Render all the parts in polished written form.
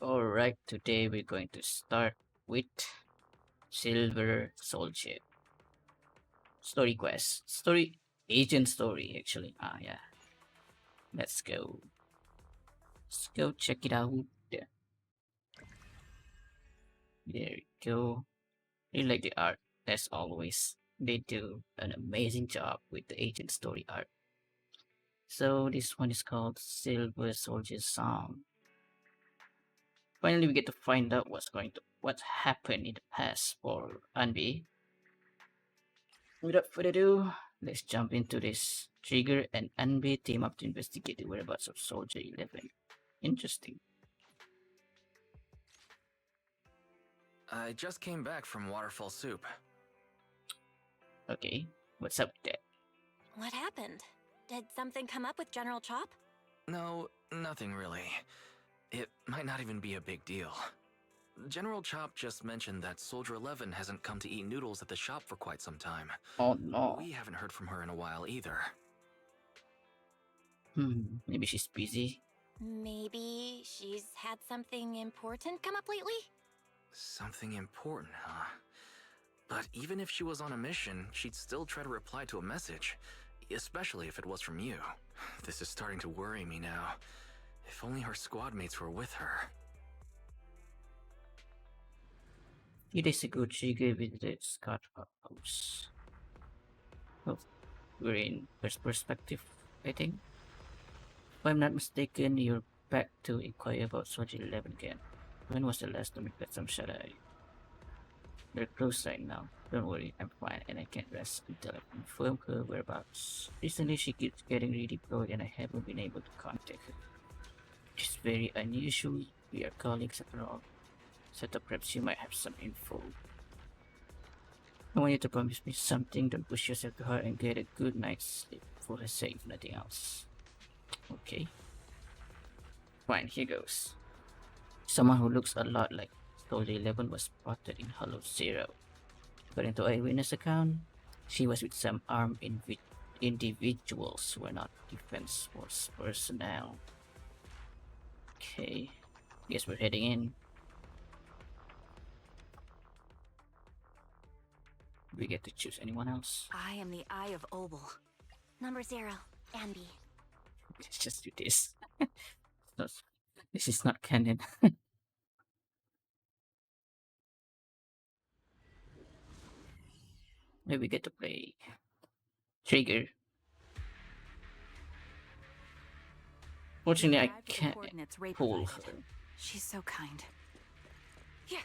Alright, today we're going to start with Silver Soldier. Story quest. Story agent story actually. Yeah. Let's go. Let's go check it out. There we go. Really like the art, as always. They do an amazing job with the agent story art. So this one is called Silver Soldier's Song. Finally we get to find out what happened in the past for Anby. Without further ado, let's jump into this. Trigger and Anby team up to investigate the whereabouts of Soldier 11. Interesting. I just came back from Waterfall Soup. Okay, what's up with that? What happened? Did something come up with General Chop? No, nothing really. It might not even be a big deal. General Chop just mentioned that Soldier 11 hasn't come to eat noodles at the shop for quite some time. Oh no. We haven't heard from her in a while either. Maybe she's busy. Maybe she's had something important come up lately? Something important, huh? But even if she was on a mission, she'd still try to reply to a message. Especially if it was from you. This is starting to worry me now. If only her squad mates were with her. A few days ago, Trigger visited Scott House. Oh, we're in first perspective, I think. If I'm not mistaken, you're back to inquire about Soldier 11 again. When was the last time you got some shut-eye? They're close right now. Don't worry, I'm fine and I can't rest until I confirm her whereabouts. Recently, she keeps getting redeployed and I haven't been able to contact her. It's very unusual. We are colleagues after all. So perhaps you might have some info. I want you to promise me something. Don't push yourself too hard and get a good night's sleep for her sake, if nothing else. Okay. Fine, here goes. Someone who looks a lot like Soldier 11 was spotted in Hollow Zero. According to eyewitness account, she was with some armed individuals who were not defense force personnel. Okay, guess we're heading in. We get to choose anyone else. I am the Eye of Obel. Number 0, Anby. Let's just do this. This is not canon. Maybe we get to play Trigger. Fortunately, I can't pull her. She's so kind. Yeah.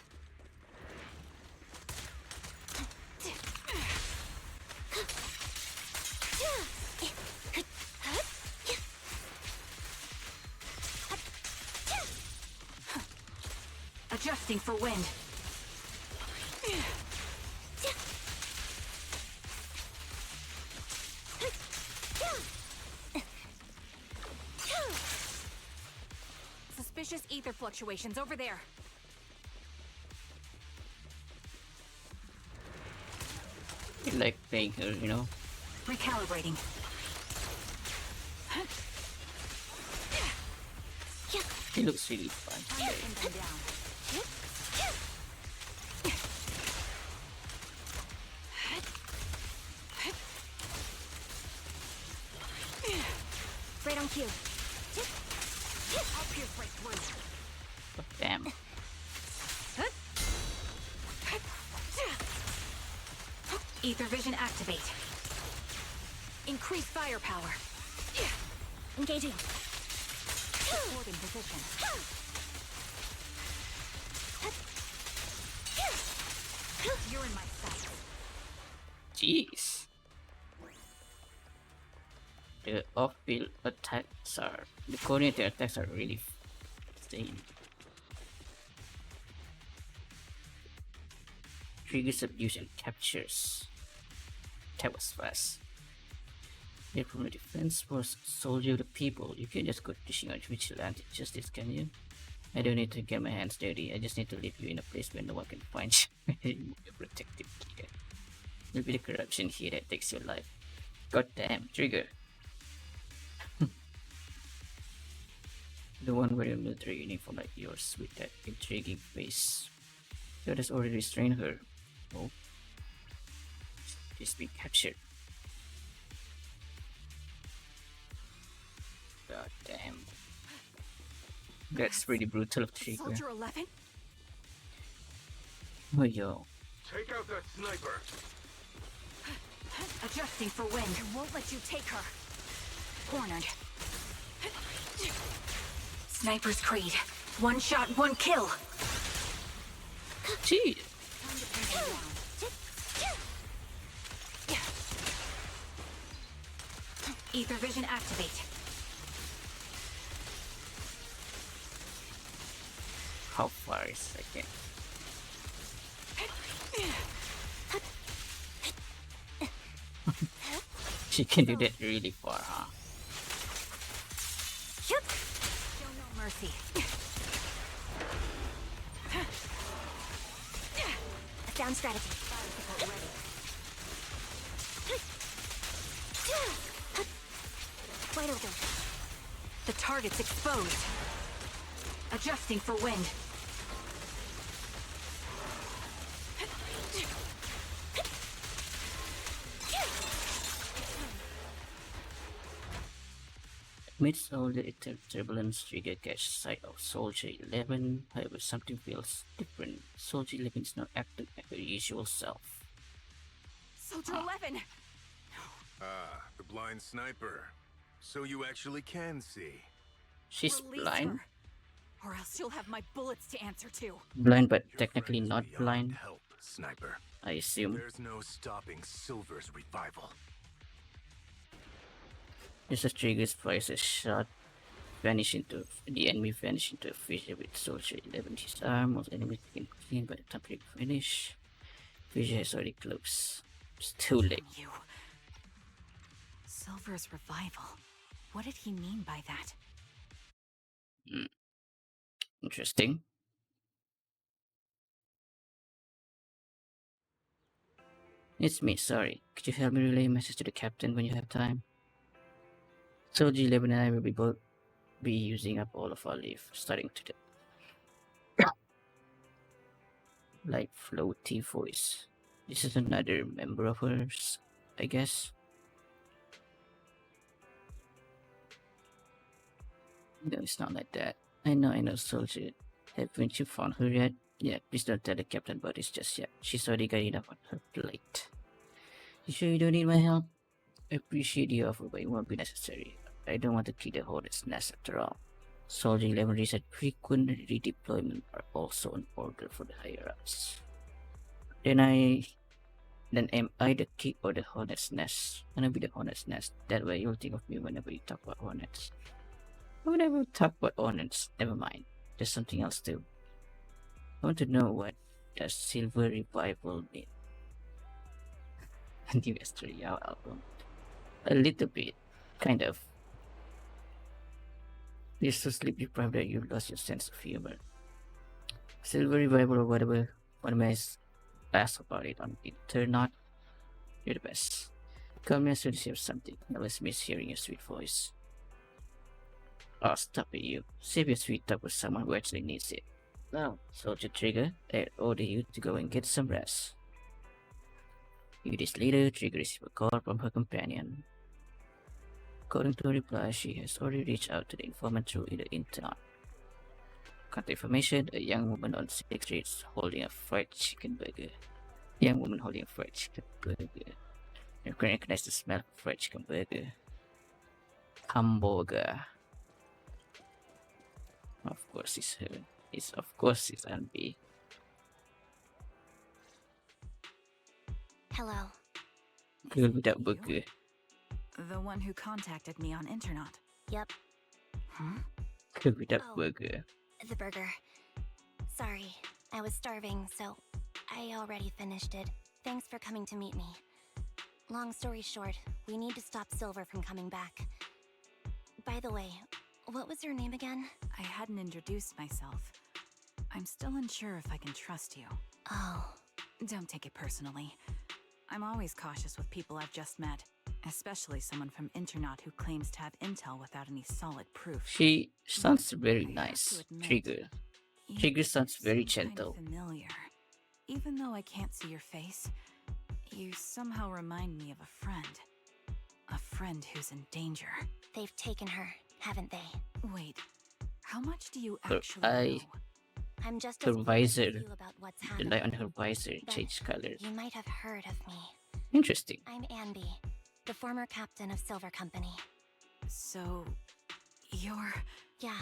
Adjusting for wind. Suspicious ether fluctuations over there. I like playing her, you know. Recalibrating. She looks really fun. Right on cue. I'll pierce right through. Oh, damn. Ether vision activate. Increase firepower. Engaging. Supporting position. You're in my sight. Jeez. The off-field attacks are... The coordinated attacks are really insane. Triggers abuse and captures. That was fast. You're from the defense force, soldier of the people. You can't just go dishing out vigilante justice, can you? I don't need to get my hands dirty. I just need to leave you in a place where no one can find you. Your protective gear. There'll be the corruption here that takes your life. God damn, Trigger. The one wearing a military uniform like yours with that intriguing face. That has already restrained her. Oh, she's been captured. God damn. That's pretty brutal of Trigger. Soldier 11? Oh, yo. Take out that sniper! Adjusting for wind. I won't let you take her. Cornered. Sniper's Creed. One shot, one kill. Gee. Ether vision activate. How far is I can? She can do that really far, huh? Shoot! Show no mercy. Down strategy. Wide open. The target's exposed. Adjusting for wind. Amidst all the turbulence, Trigger catches sight of Soldier 11. However, something feels different. Soldier 11 is not acting like her usual self. Soldier 11! Ah, the blind sniper. So you actually can see. She's Release blind. her, or else she'll have my bullets to answer to. Blind, but Your technically friend is not beyond blind, help, sniper. I assume. There's no stopping Silver's revival. Just as Trigger's fires a shot, the enemy vanish into a fissure with Soldier 11 his arm. Most enemies begin clean by the time Trigger finish. Fissure has already closed. It's too late. You. Silver's revival. What did he mean by that? Interesting. It's me, sorry. Could you help me relay a message to the captain when you have time? Soldier 11 and I will both be using up all of our leave, starting to the light floaty voice. This is another member of hers, I guess. No, it's not like that. I know, Soldier. Haven't you found her yet? Yeah, please don't tell the captain about this just yet. She's already got enough on her plate. You sure you don't need my help? I appreciate the offer, but it won't be necessary. I don't want to kill the Hornet's nest after all. Soldier 11 said frequent redeployment are also an order for the higher-ups. Then am I the key or the Hornet's nest? Gonna be the Hornet's nest. That way you'll think of me whenever you talk about Hornets. Whenever we talk about Hornets, never mind. There's something else too. I want to know what does Silver Revival mean? New Estrella album. A little bit. Kind of. You're so sleep deprived that you've lost your sense of humor. Silver Revival or whatever. What am I asked about it on internet? You're the best. Call me as soon as you have something. I always miss hearing your sweet voice. Oh, stop it, you. Save your sweet talk with someone who actually needs it. Now, Soldier Trigger, I order you to go and get some rest. Few days later, Trigger received a call from her companion. According to her reply, she has already reached out to the informant through the internet. Contact information: a young woman on 6th Street holding a fried chicken burger. Young woman holding a fried chicken burger. You can recognize the smell of fried chicken burger. Hamburger. Of course it's her. It's Anby. Hello. Girl without burger. The one who contacted me on internet. Yep. Huh? Girl without Oh. burger. The burger. Sorry, I was starving, so I already finished it. Thanks for coming to meet me. Long story short, we need to stop Silver from coming back. By the way, what was your name again? I hadn't introduced myself. I'm still unsure if I can trust you. Oh, Don't take it personally. I'm always cautious with people I've just met, especially someone from Internaut who claims to have intel without any solid proof. She sounds very I have to nice. admit, Trigger. you Trigger sounds very seem kind gentle. of familiar. Even though I can't see your face, you somehow remind me of a friend. A friend who's in danger. They've taken her, haven't they? Wait, how much do you Her actually eye, know? I'm just her as curious as visor, you about what's the happening. light on her visor But changed color. You might have heard of me. Interesting. I'm Anby, the former captain of Silver Company. So, you're... Yeah,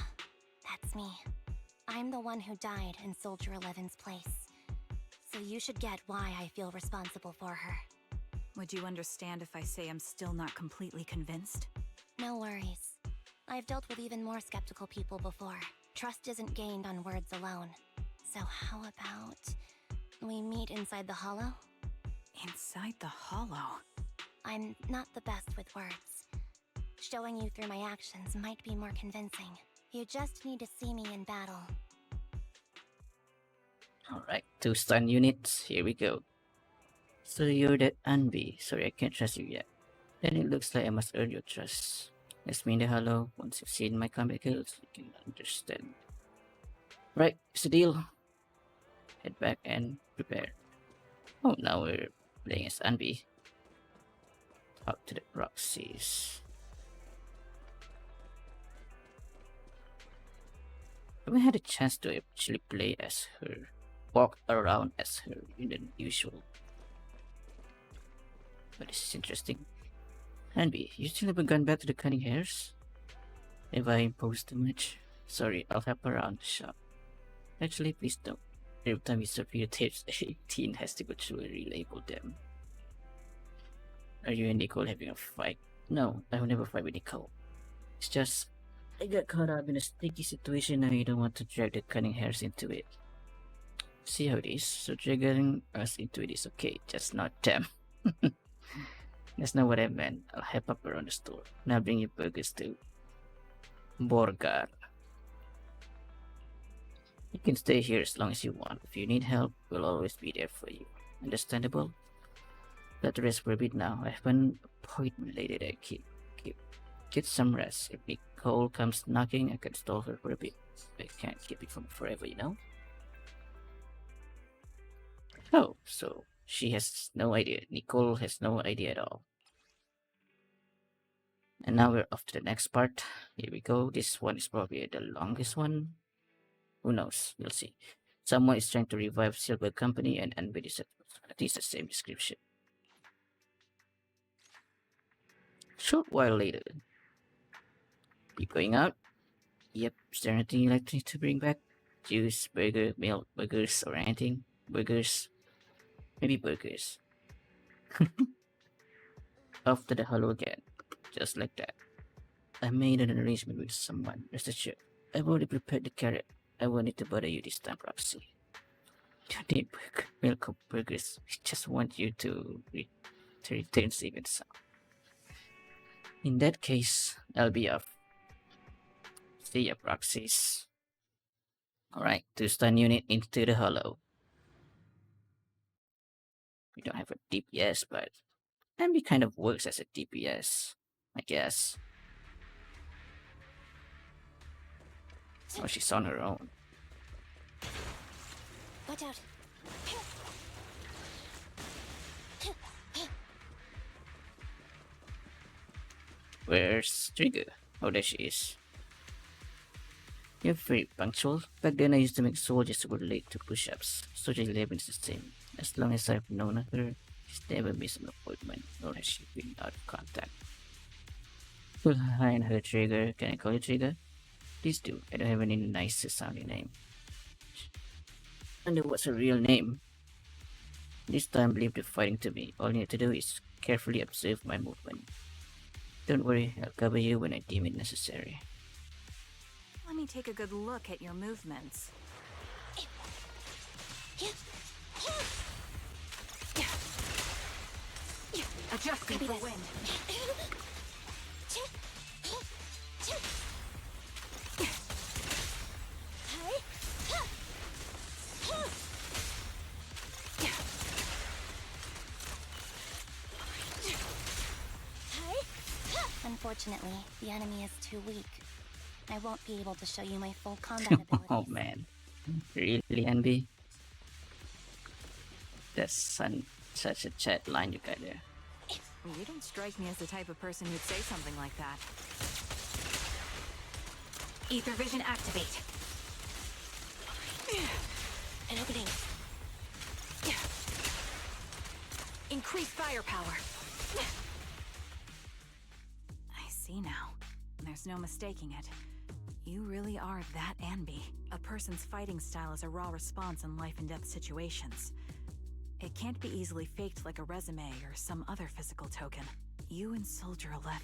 that's me. I'm the one who died in Soldier 11's place. So you should get why I feel responsible for her. Would you understand if I say I'm still not completely convinced? No worries. I've dealt with even more skeptical people before. Trust isn't gained on words alone. So how about we meet inside the hollow? Inside the hollow? I'm not the best with words. Showing you through my actions might be more convincing. You just need to see me in battle. Alright, 2 stun units. Here we go. So you're that Anby. Sorry, I can't trust you yet. Then it looks like I must earn your trust. Let's meet in the hollow. Once you've seen my combat skills, you can understand. Right, it's the deal. Head back and prepare. Oh, now we're playing as Anby. Talk to the proxies. I haven't had a chance to actually play as her. Walk around as her in the usual. But this is interesting. Anby, you still haven't gone back to the cunning hairs? Have I imposed too much? Sorry, I'll help around the shop. Actually, please don't. Every time you serve your tapes, 18 has to go through and relabel them. Are you and Nicole having a fight? No, I will never fight with Nicole. It's just, I got caught up in a sticky situation and I don't want to drag the cunning hairs into it. See how it is, so dragging us into it is okay, just not them. That's not what I meant. I'll help up around the store. Now bring your burgers to Borgar. You can stay here as long as you want. If you need help, we'll always be there for you. Understandable? Let rest for a bit now. I have an appointment later that I get some rest. If Nicole comes knocking, I can stall her for a bit. I can't keep it from forever, you know? Oh, so she has no idea. Nicole has no idea at all. And now we're off to the next part. Here we go. This one is probably the longest one. Who knows? We'll see. Someone is trying to revive Silver Company and Anby disciples. I think it's the same description. Short while later. Keep going out. Yep, is there anything you'd like me to bring back? Juice, burger, milk, burgers, or anything? Burgers? Maybe burgers. Off to the hollow again. Just like that. I made an arrangement with someone. Rest assured, I've already prepared the carrot. I won't need to bother you this time, Roxy. Don't need milk or burgers. I just want you to return safe and sound. In that case, I'll be off. See ya, proxies. Alright, 2 stun unit into the hollow. We don't have a DPS, but Anby kind of works as a DPS, I guess. Oh, she's on her own. Watch out. Where's Trigger? Oh, there she is. You're very punctual. Back then I used to make soldiers who were late to push-ups. Soldier 11 is the same. As long as I've known her, she's never missed an appointment, nor has she been out of contact. Behind her, Trigger. Can I call you Trigger? Please do. I don't have any nicer sounding name. And what's her real name? This time leave the fighting to me. All you need to do is carefully observe my movement. Don't worry, I'll cover you when I deem it necessary. Let me take a good look at your movements. Adjusting for wind. Unfortunately, the enemy is too weak. I won't be able to show you my full combat abilities. Oh man, really, Anby? That's such a chat line you got there. You don't strike me as the type of person who'd say something like that. Ether vision activate. An opening. Increase firepower. I see now. There's no mistaking it. You really are that Anby. A person's fighting style is a raw response in life and death situations. It can't be easily faked like a resume or some other physical token. You and Soldier 11,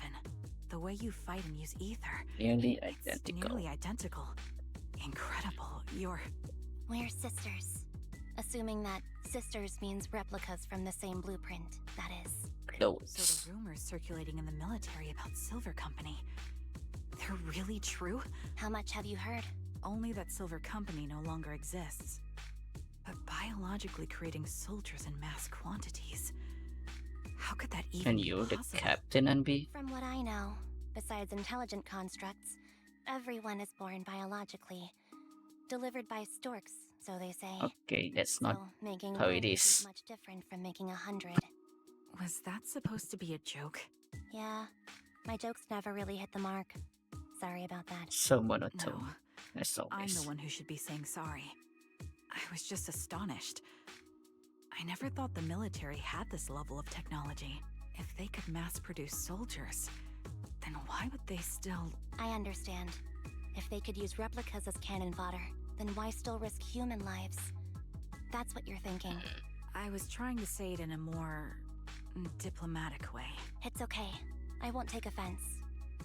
the way you fight and use ether, Nearly it's identical. nearly identical. Incredible. We're sisters. Assuming that sisters means replicas from the same blueprint, that is. So Close. the rumors circulating in the military about Silver Company, they're really true? How much have you heard? Only that Silver Company no longer exists. But biologically creating soldiers in mass quantities. How could that even And be you're the possible? captain, Anby? From what I know, besides intelligent constructs, everyone is born biologically. Delivered by storks, so they say. Okay, that's not So making how it one is. isn't much different from making 100. Was that supposed to be a joke? Yeah, my jokes never really hit the mark. Sorry about that. So monotone, No, as I'm always. the one who should be saying sorry. I was just astonished. I never thought the military had this level of technology. If they could mass produce soldiers, then why would they still... I understand. If they could use replicas as cannon fodder, then why still risk human lives? That's what you're thinking. I was trying to say it in a more diplomatic way. It's okay. I won't take offense.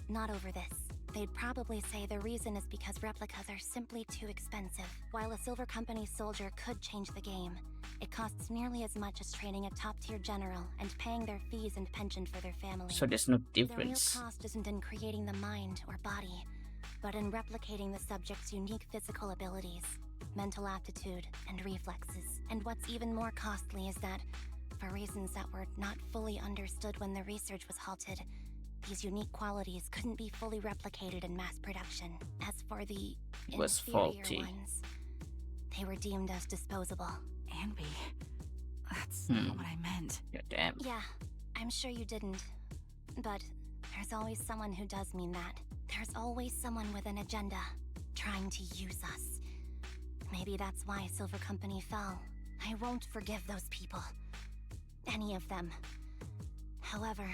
Not over this. They'd probably say the reason is because replicas are simply too expensive. While a Silver Company soldier could change the game, it costs nearly as much as training a top-tier general and paying their fees and pension for their family. So there's no The real difference. cost isn't in creating the mind or body, but in replicating the subject's unique physical abilities, mental aptitude, and reflexes. And what's even more costly is that, for reasons that were not fully understood when the research was halted, these unique qualities couldn't be fully replicated in mass production. As for the Was inferior faulty. ones, they were deemed as disposable. Anby, that's Hmm. not what I meant. Yeah, damn. Yeah, I'm sure you didn't. But there's always someone who does mean that. There's always someone with an agenda, trying to use us. Maybe that's why Silver Company fell. I won't forgive those people. Any of them. However,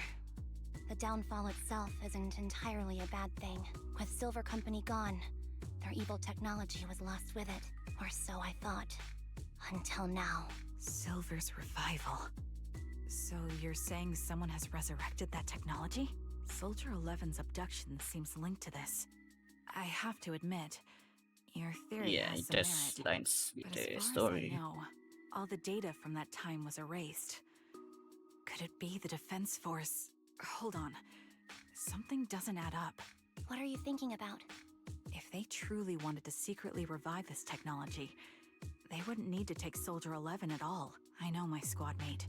the downfall itself isn't entirely a bad thing. With Silver Company gone, their evil technology was lost with it. Or so I thought. Until now. Silver's revival. So you're saying someone has resurrected that technology? Soldier 11's abduction seems linked to this. I have to admit, your theory Yeah, has it some does merit. lines with But the as far story. as I know, all the data from that time was erased. Could it be the Defense Force? Hold on. Something doesn't add up. What are you thinking about? If they truly wanted to secretly revive this technology, they wouldn't need to take Soldier 11 at all. I know my squad mate.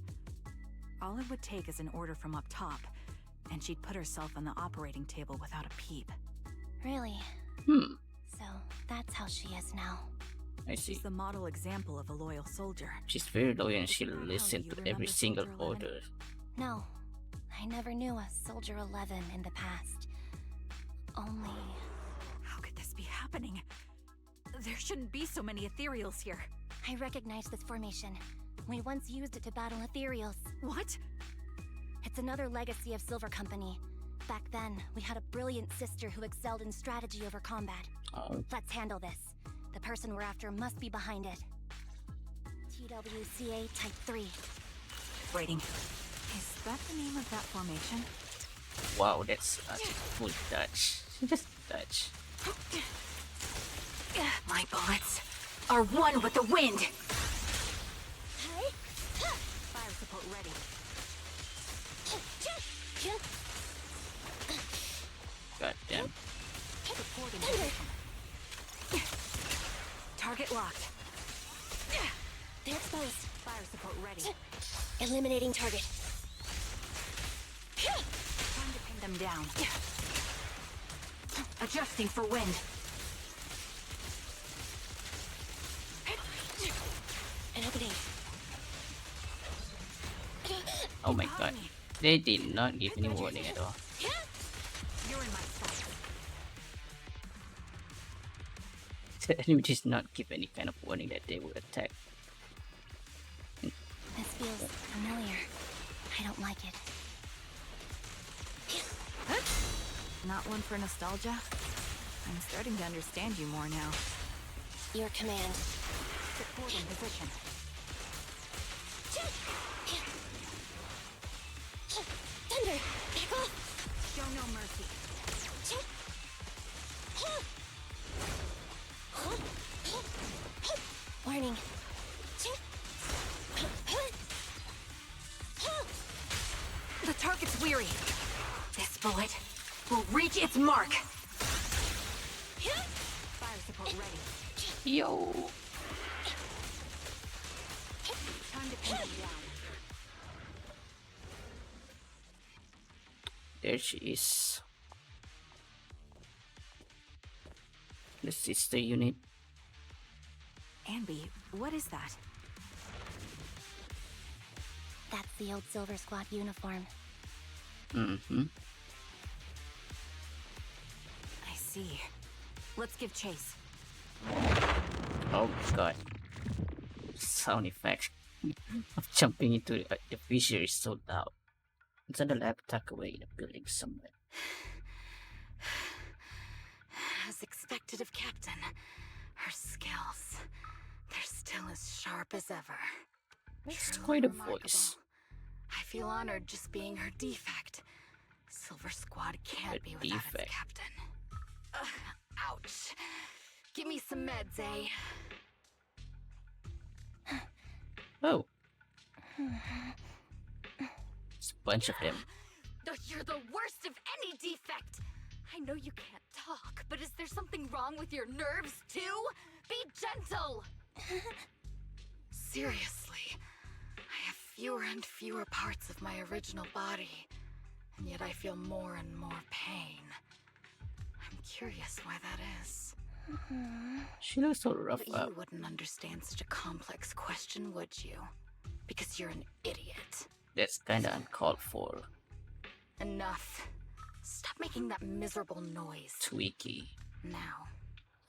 All it would take is an order from up top, and she'd put herself on the operating table without a peep. Really? Hmm, So that's how she is now. I see. She's the model example of a loyal soldier. She's very loyal and she'll Isn't that how listen you to remember every single Soldier 11? order. No, I never knew a Soldier 11 in the past. Only... How could this be happening? There shouldn't be so many ethereals here. I recognize this formation. We once used it to battle ethereals. What? It's another legacy of Silver Company. Back then, we had a brilliant sister who excelled in strategy over combat. Oh, Let's handle this. The person we're after must be behind it. TWCA Type 3. Waiting. Is that the name of that formation? wow, that's a full touch. Just touch. My bullets are one with the wind. Fire support ready. God damn. Reporting position. Target locked. They're exposed. Fire support ready. Eliminating target. Time to pin them down. Adjusting for wind. An opening. Oh my god. They did not give any warning at all. You're in my sight. The enemy does not give any kind of warning that they will attack. This feels familiar. I don't like it. Not one for nostalgia? I'm starting to understand you more now. Your command. Supporting position. Thunder! Back off! Show no mercy. Warning. The target's weary. This bullet will reach its mark. Fire support ready. Yo! Time to pin them down. There she is. The sister unit. Anby, what is that? That's the old Silver Squad uniform. Mm-hmm. I see. Let's give chase. Oh my god. Sound effect of jumping into the fissure is so loud. It's on the lab tucked away in a building somewhere. As expected of Captain, her skills, they're still as sharp as ever. It's Truly quite a remarkable. voice. I feel honored just being her defect. Silver Squad can't A be without defect. its captain. Ouch. Give me some meds, eh? Oh. It's a bunch of them. You're the worst of any defect! I know you can't talk, but is there something wrong with your nerves, too? Be gentle! Seriously, I have fewer and fewer parts of my original body, and yet I feel more and more pain. I'm curious why that is. She looks so rough But up. you wouldn't understand such a complex question, would you? Because you're an idiot. That's kinda uncalled for. Enough. Stop making that miserable noise. Twiggy. Now,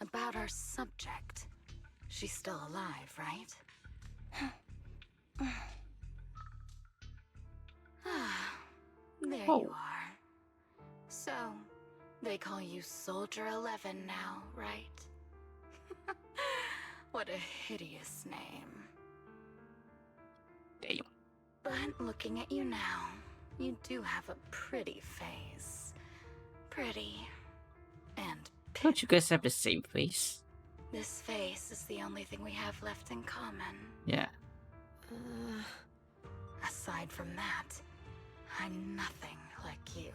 about our subject. She's still alive, right? There Oh. you are. So, they call you Soldier 11 now, right? What a hideous name. Damn. But looking at you now, you do have a pretty face. Pretty. And Don't you guys have the same face? this face is the only thing we have left in common. Yeah. Aside from that, I'm nothing like you.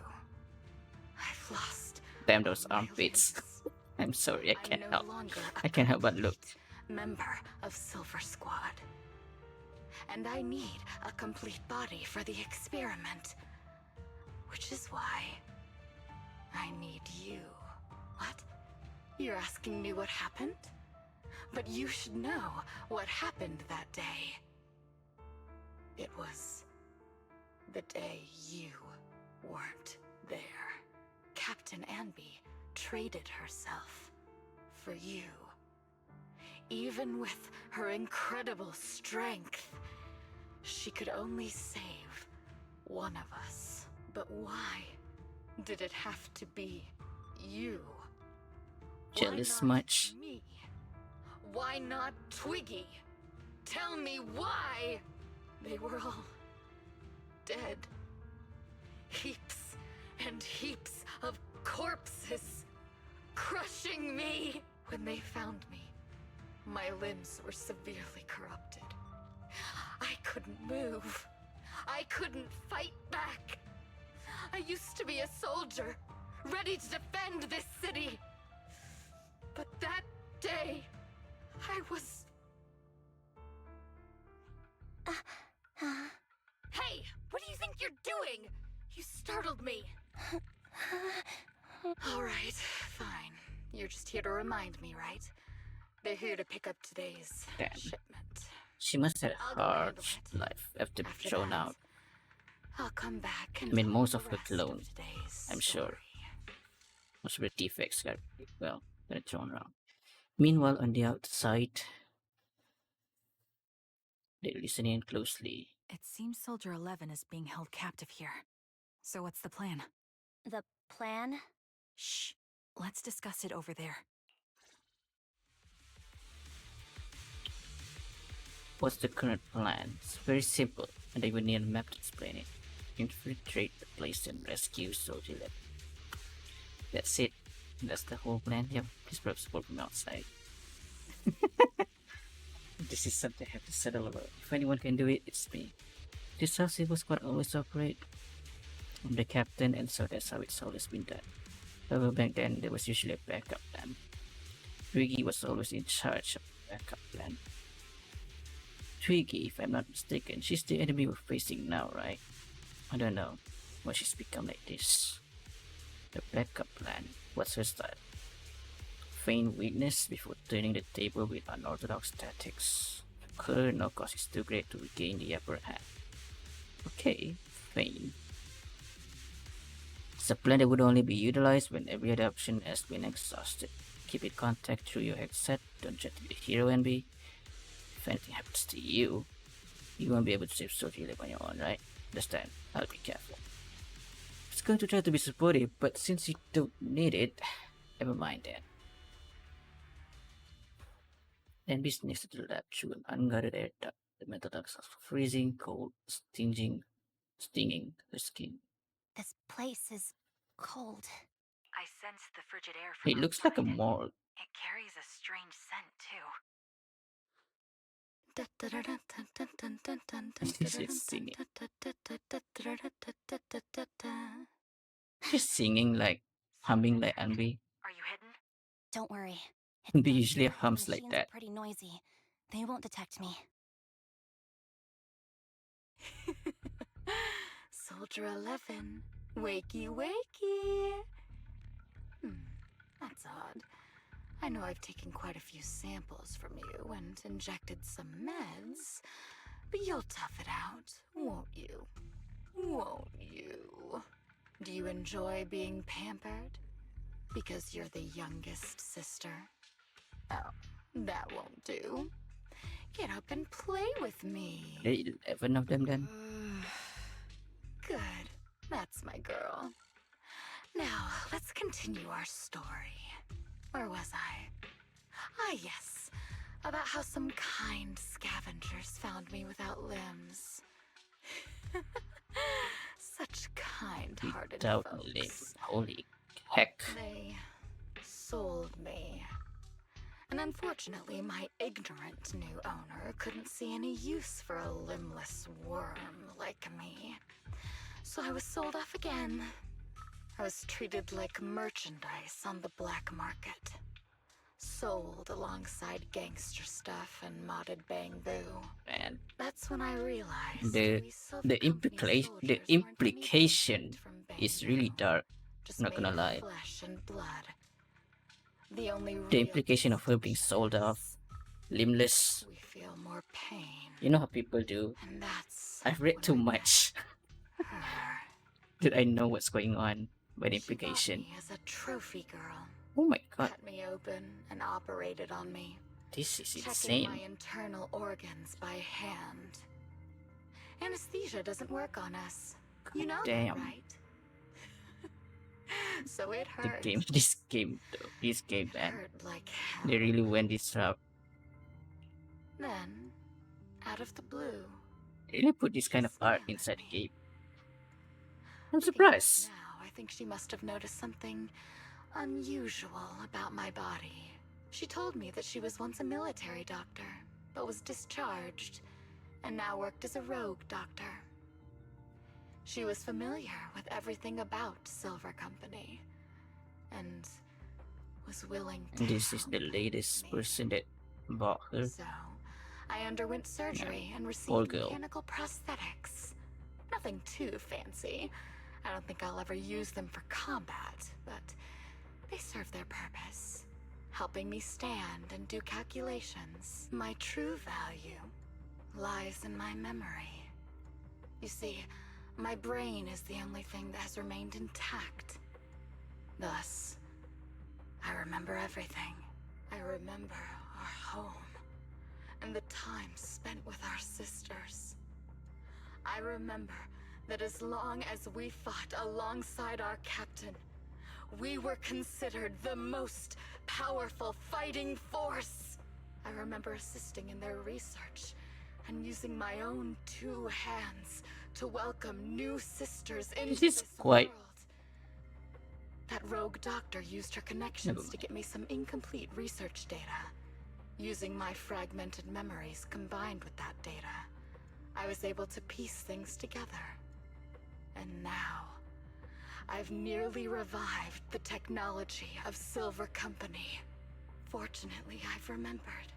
I've lost Damn those my armpits. limbs. I'm sorry, I I'm can't no help. longer a I can't help but look. complete member of Silver Squad. And I need a complete body for the experiment. Which is why I need you. What? You're asking me what happened? But you should know what happened that day. It was the day you weren't there. Captain Anby traded herself for you. Even with her incredible strength, she could only save one of us. But why did it have to be you? Jealous Why not much? me? Why not Twiggy? Tell me why! They were all dead. Heaps and heaps of corpses crushing me. When they found me, my limbs were severely corrupted. I couldn't move. I couldn't fight back. I used to be a soldier, ready to defend this city. But that day, I was... Hey, what do you think you're doing? You startled me. All right, fine. You're just here to remind me, right? They're here to pick up today's Damn. shipment. She must have I'll a go hard handle it. life after being After thrown that, out. I'll come back and I mean, tell most you of the her rest clone, today's I'm story. sure. Most of the defects got, well, got thrown around. Meanwhile, on the outside, they're listening closely. It seems Soldier 11 is being held captive here. So what's the plan? The plan? Shh. Let's discuss it over there. What's the current plan? It's very simple, and they would need a map to explain it. Infiltrate the place and rescue Soldier 11. That's it. That's the whole plan. Yep, please grab support from outside. This is something I have to settle about. If anyone can do it, it's me. This is how Civil Squad always operate. I'm the captain, and so that's how it's always been done. However, back then, there was usually a backup plan. Twiggy was always in charge of the backup plan. Twiggy, if I'm not mistaken, she's the enemy we're facing now, right? I don't know why she's become like this. The backup plan, what's her style? Feign weakness before turning the table with unorthodox tactics. Her no cost is too great to regain the upper hand. Okay, feign. It's a plan that would only be utilized when every other option has been exhausted. Keep in contact through your headset, don't try to be a hero, Anby. If anything happens to you, you won't be able to save Soldier 11 on your own, right? Understand? I'll be careful. It's going to try to be supportive, but since you don't need it, never mind that. Anby sniffs to the lab through an unguarded air duct. The metal ducts are freezing, cold, stinging her skin. This place is cold. I sense the frigid air from It looks like a outside. morgue. It carries a strange scent, too. She's singing. She's singing like, humming like Anby. Are you hidden? Don't worry. It's Anby dark usually here, and hums the like machines are that. pretty noisy. They won't detect me. Soldier 11, wakey wakey. That's odd. I know I've taken quite a few samples from you and injected some meds, but you'll tough it out, won't you? Won't you? Do you enjoy being pampered? Because you're the youngest sister? Oh, that won't do. Get up and play with me. There are 11 of them then. Good. That's my girl. Now, let's continue our story. Where was I? Ah, yes. About how some kind scavengers found me without limbs. Such kind-hearted Without folks. limbs. Holy heck. They sold me. And unfortunately, my ignorant new owner couldn't see any use for a limbless worm like me. So I was sold off again. I was treated like merchandise on the black market. Sold alongside gangster stuff and modded bangboo. Man. That's when I realized The we Silver Company implication soldiers weren't any implication different from is really bangboo. dark. Just Not gonna made of lie. flesh and blood. The only The real implication of her being sold distinction off, is limbless. we feel more pain. You know how people do. And that's I've read when too I met much her. that I know what's going on by the She bought implication. me as a trophy girl. Oh my god, Cut me open and operated on me. this is Checking my insane. internal organs by hand. Anesthesia doesn't work on us. You know that, Damn. right? So it The hurt. game, this game though, this game, man. Hurt like hell. They really went this route. Then, out of the blue, They really put this kind of art smiled at inside the me. game. I'm Looking back surprised. now, I think she must have noticed something unusual about my body. She told me that she was once a military doctor, but was discharged, and now worked as a rogue doctor. She was familiar with everything about Silver Company, and was willing to And this is help the latest me. person that bought her. So, I underwent surgery and Poor received girl. mechanical prosthetics. Nothing too fancy. I don't think I'll ever use them for combat, but they serve their purpose, helping me stand and do calculations. My true value lies in my memory. You see, my brain is the only thing that has remained intact. Thus, I remember everything. I remember our home and the time spent with our sisters. I remember that as long as we fought alongside our captain, we were considered the most powerful fighting force. I remember assisting in their research and using my own 2 hands to welcome new sisters into This is this quite- world. That rogue doctor used her connections to get me some incomplete research data. Using my fragmented memories combined with that data, I was able to piece things together. And now, I've nearly revived the technology of Silver Company. Fortunately, I've remembered.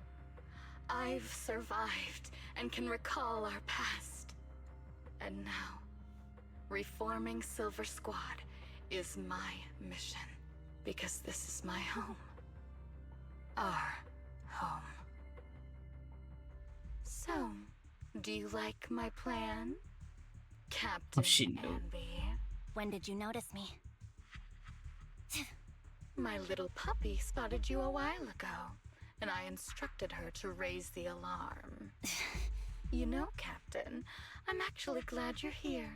I've survived and can recall our past. And now, reforming Silver Squad is my mission. Because this is my home. Our home. So, do you like my plan, Captain she knew. Anby? When did you notice me? My little puppy spotted you a while ago, and I instructed her to raise the alarm. You know, Captain, I'm actually glad you're here.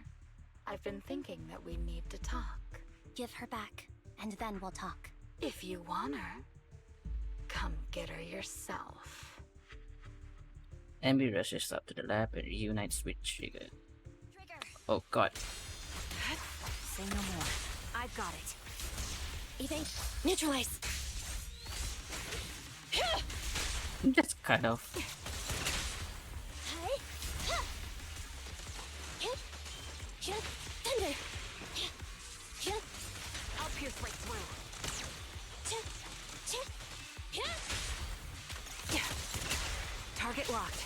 I've been thinking that we need to talk. Give her back, and then we'll talk. If you want her, come get her yourself. Anby rushes up to the lab and reunites with Trigger. Oh god. Say no more. I've got it. Evade. Neutralize. That's kind of... Thunder. I'll pierce right through. Target locked.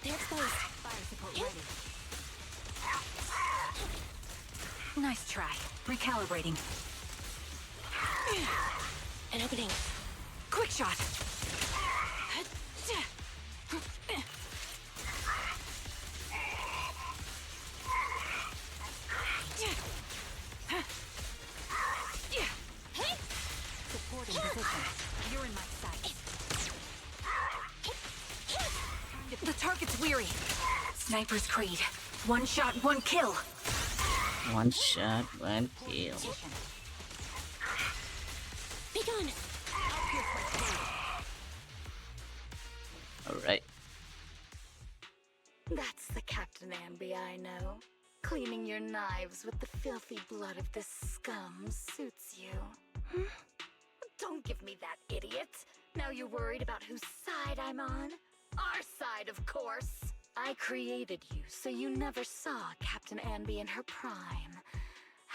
They're exposed. Fire support ready. Nice try. Recalibrating. An opening. Quick shot. Supporting position. You're in my sight. The target's weary. Sniper's Creed. One shot, one kill. One shot, one kill. Be gone. Alright. That's the Captain Anby I know. Cleaning your knives with the filthy blood of this scum suits you. Don't give me that, idiot. Now you're worried about whose side I'm on? Our side, of course. I created you so you never saw Captain Anby in her prime.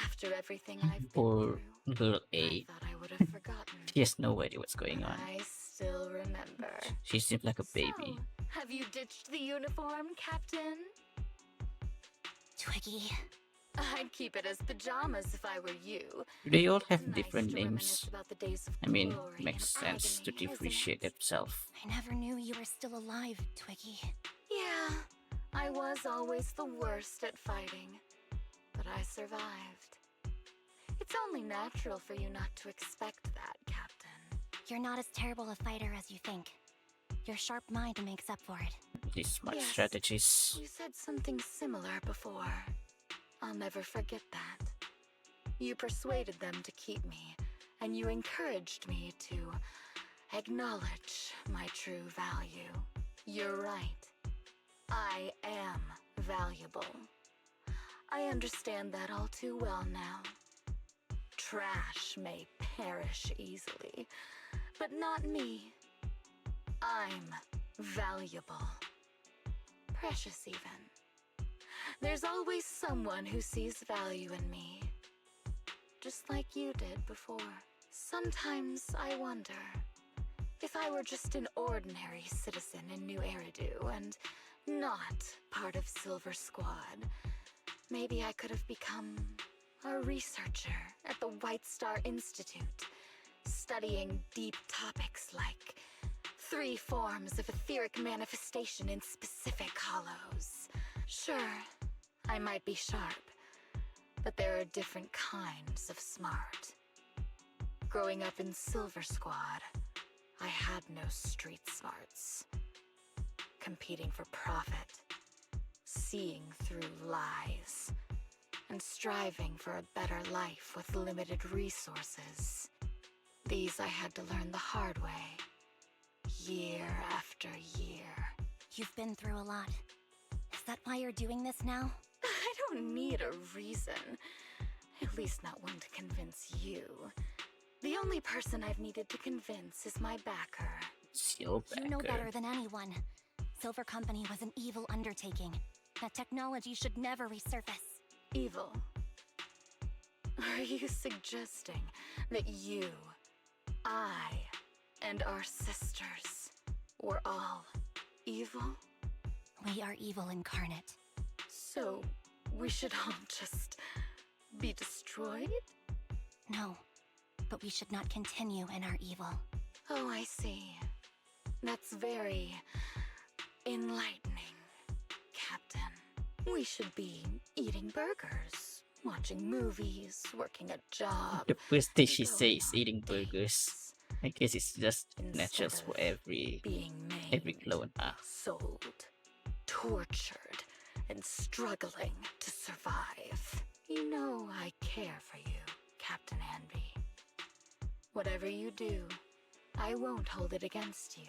After everything I've been Poor through, girl I A. thought I would have forgotten. She has no idea what's going on. I still remember. She seems like a baby. So, have you ditched the uniform, Captain? Twiggy. I'd keep it as pajamas if I were you. They all It's have nice different to names. reminisce about the days of I mean, glory makes and sense to agony, isn't differentiate it? themselves. I never knew you were still alive, Twiggy. Yeah, I was always the worst at fighting, but I survived. It's only natural for you not to expect that, Captain. You're not as terrible a fighter as you think. Your sharp mind makes up for it. These smart Yes. strategies. You said something similar before. I'll never forget that. You persuaded them to keep me, and you encouraged me to acknowledge my true value. You're right. I am valuable. I understand that all too well now. Trash may perish easily, but not me. I'm valuable. Precious even. There's always someone who sees value in me. Just like you did before. Sometimes I wonder if I were just an ordinary citizen in New Eridu and not part of Silver Squad, maybe I could have become a researcher at the White Star Institute, studying deep topics like 3 forms of etheric manifestation in specific hollows. Sure, I might be sharp, but there are different kinds of smart. Growing up in Silver Squad, I had no street smarts. Competing for profit, seeing through lies, and striving for a better life with limited resources. These I had to learn the hard way, year after year. You've been through a lot. Is that why you're doing this now? I don't need a reason. At least not one to convince you. The only person I've needed to convince is my backer. Still You know backer. better than anyone. Silver Company was an evil undertaking. That technology should never resurface. Evil. Are you suggesting that you, I, and our sisters were all evil? We are evil incarnate. So we should all just be destroyed? No, but we should not continue in our evil. Oh, I see. That's very enlightening, Captain. We should be eating burgers, watching movies, working a job. The first thing she going says on eating burgers. dates, I guess it's just instead natural for of every being maimed, clone. sold, tortured, and struggling to survive. You know I care for you, Captain Anby. Whatever you do, I won't hold it against you.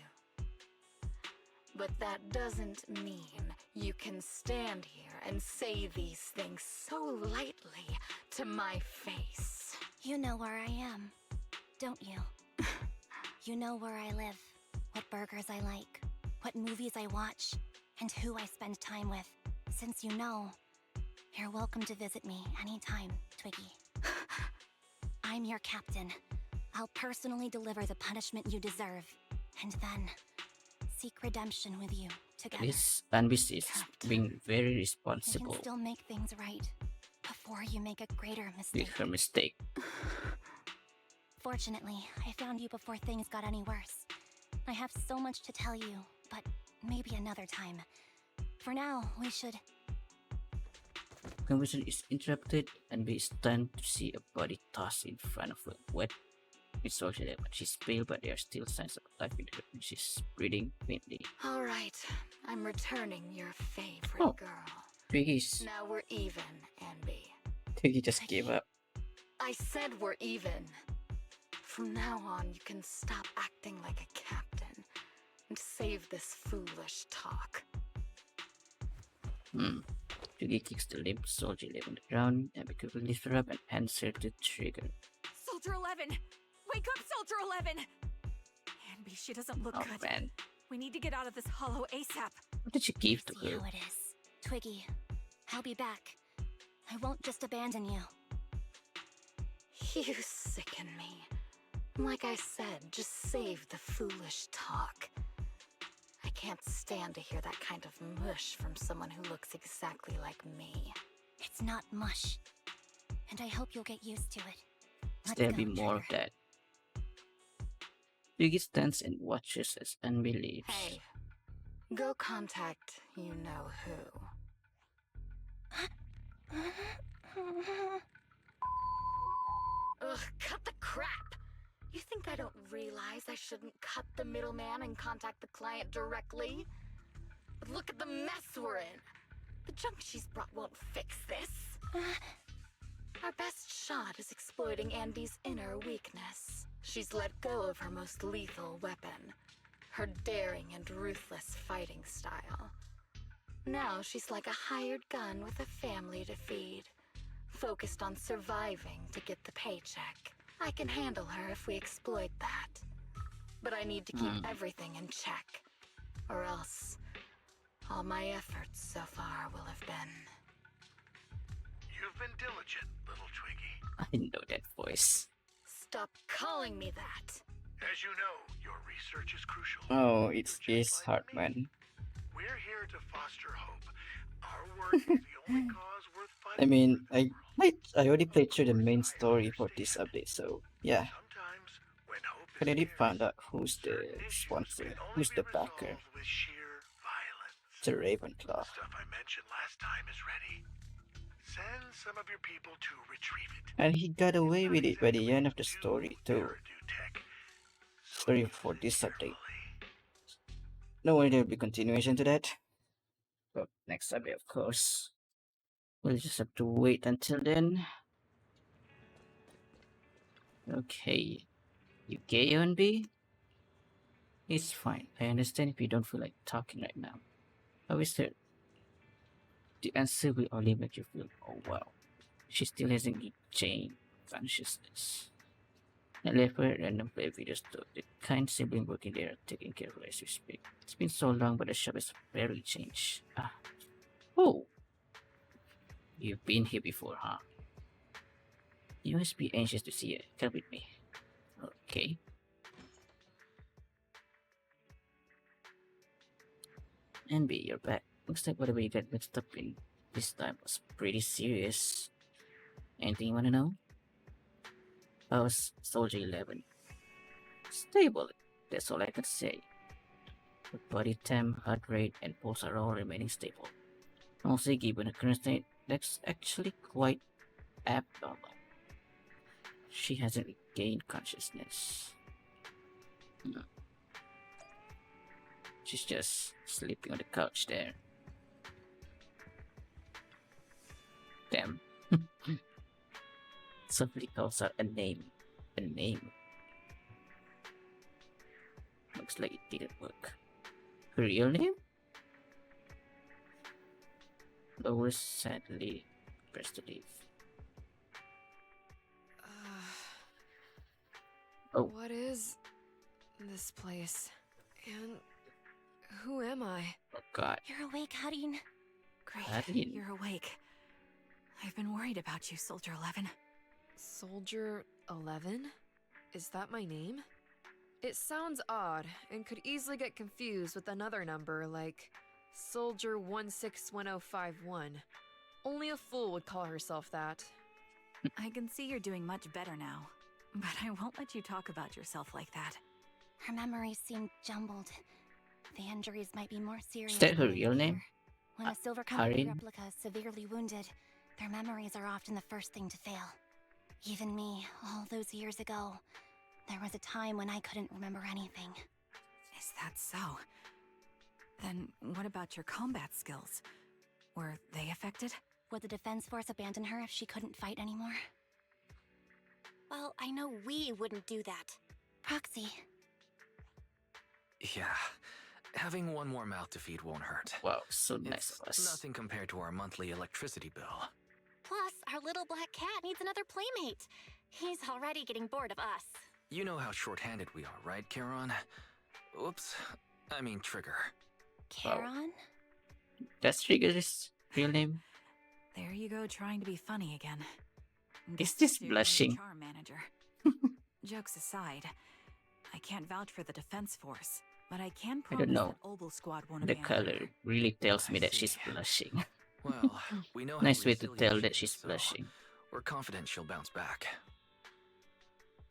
But that doesn't mean you can stand here and say these things so lightly to my face. You know where I am, don't you? You know where I live, what burgers I like, what movies I watch, and who I spend time with. Since you know, you're welcome to visit me anytime, Twiggy. I'm your captain. I'll personally deliver the punishment you deserve, and then seek redemption with you together. This Anby is being very You responsible can still make things right before you make a greater with mistake. her mistake. Fortunately, I found you before things got any worse. I have so much to tell you, but maybe another time. For now, we should... Conversation is interrupted and we stand to see a body tossed in front of her. What? It's social that she's pale, but there are still signs of life in her. She's breathing faintly. All right, I'm returning your favorite Oh. girl. Twiggy's Now we're even, Anby. Twiggy just gave up. I said we're even. From now on, you can stop acting like a captain and save this foolish talk. Twiggy kicks the limp soldier limb on the ground and quickly lifts her up and hands her the trigger. Soldier 11! Wake up, Soldier 11! Anby, she doesn't look Oh good. man, We need to get out of this hollow ASAP. what did you give to See her? how it is. Twiggy, I'll be back. I won't just abandon you. You sicken me. Like I said, just save the foolish talk. I can't stand to hear that kind of mush from someone who looks exactly like me. It's not mush. And I hope you'll get used to it. Let's There'll go, be more of Trigger. that. Twiggy stands and watches as Anby leaves. Hey, go contact you know who. Ugh, cut the crap! You think I don't realize I shouldn't cut the middleman and contact the client directly? But look at the mess we're in! The junk she's brought won't fix this. Our best shot is exploiting Andy's inner weakness. She's let go of her most lethal weapon, her daring and ruthless fighting style. Now she's like a hired gun with a family to feed, focused on surviving to get the paycheck. I can handle her if we exploit that. But I need to keep everything in check, or else all my efforts so far will have been... You've been diligent, little Twiggy. I know that voice. Stop calling me that! As you know, your research is crucial. Oh, it's Just this like Hartman. me. We're here to foster hope. Our work is the only cause worth fighting I mean, I already played through the main story for this update, so yeah. Sometimes, when hope I is already scarce, found out who's the certain issues sponsor, can only who's be the backer. resolved with sheer violence. It's a The Ravenclaw. stuff I mentioned last time is ready. Send some of your people to retrieve it. And he got away Not with it by the exactly end of the new story too. Eridu tech, so Story use for it this update. carefully. No way there'll be continuation to that. But next update, of course. We'll just have to wait until then. Okay. You gay, Anby? It's fine. I understand if you don't feel like talking right now. I wish that the answer will only make you feel, oh wow, she still hasn't gained consciousness. I left her at random play videos though. The kind sibling working there are taking care of her as we speak. It's been so long, but the shop has barely changed. Ah. Oh! You've been here before, huh? You must be anxious to see it. Come with me. Okay. Anby, you're back. Looks like whatever you got mixed up in this time was pretty serious. Anything you wanna know? How's Soldier 11? Stable. That's all I can say. The body temp, heart rate, and pulse are all remaining stable. Also, given the current state, that's actually quite abnormal. She hasn't regained consciousness. Hmm. She's just sleeping on the couch there. Damn. Somebody calls her a name. A name. Looks like it didn't work. Her real name? Lower sadly pressed to leave. Oh. What is this place? And who am I? Oh god. You're awake, Harin. Great, Adeline. you're awake. I've been worried about you, Soldier 11. Soldier 11? Is that my name? It sounds odd and could easily get confused with another number like Soldier 161051. Only a fool would call herself that. I can see you're doing much better now, but I won't let you talk about yourself like that. Her memories seem jumbled. The injuries might be more serious. Is that her than they real name? appear. When a Silver Company Harin? replica is severely wounded, their memories are often the first thing to fail. Even me, all those years ago, there was a time when I couldn't remember anything. Is that so? Then what about your combat skills? Were they affected? Would the Defense Force abandon her if she couldn't fight anymore? Well, I know we wouldn't do that. Proxy. Yeah, having one more mouth to feed won't hurt. Wow, so nice It's of us. nothing compared to our monthly electricity bill. Plus, our little black cat needs another playmate. He's already getting bored of us. You know how short-handed we are, right, Charon? Oops, I mean Trigger. Charon? That's Trigger's real name? There you go, trying to be funny again. Is Guess this you're blushing? the HR manager. Jokes aside, I can't vouch for the Defense Force, but I can I promise don't know. that Obel Squad won't The abandon color her. really tells me I that see. she's blushing. Well, we know how Nice way to resilient tell she that is, she's so blushing. we're confident she'll bounce back.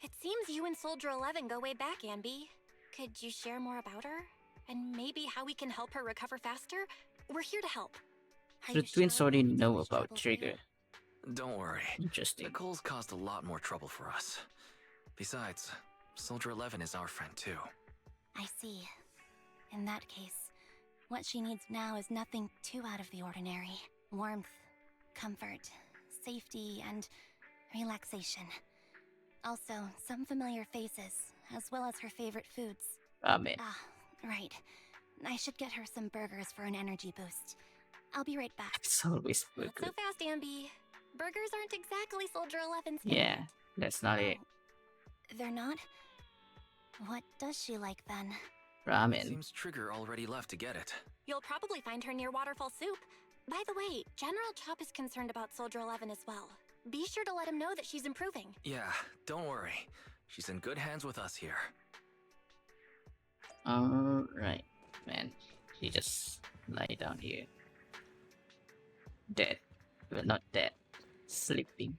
It seems you and Soldier 11 go way back, Anby. Could you share more about her? And maybe how we can help her recover faster? We're here to help. Are The you twins sure it already won't be too know much about trouble for you? Trigger. Don't worry. Interesting. Nicole's caused a lot more trouble for us. Besides, Soldier 11 is our friend too. I see. In that case, what she needs now is nothing too out of the ordinary. Warmth, comfort, safety, and relaxation. Also, some familiar faces, as well as her favorite foods. Amen. Ah, right. I should get her some burgers for an energy boost. I'll be right back. It's always Not so good. fast, Anby. Burgers aren't exactly Soldier 11's Yeah, favorite. that's not it. Oh, they're not? What does she like then? Ramen. Seems Trigger already left to get it. You'll probably find her near Waterfall Soup. By the way, General Chop is concerned about Soldier 11 as well. Be sure to let him know that she's improving. Yeah, don't worry. She's in good hands with us here. Alright, man. He just lie down here. Dead. Well, not dead. Sleeping.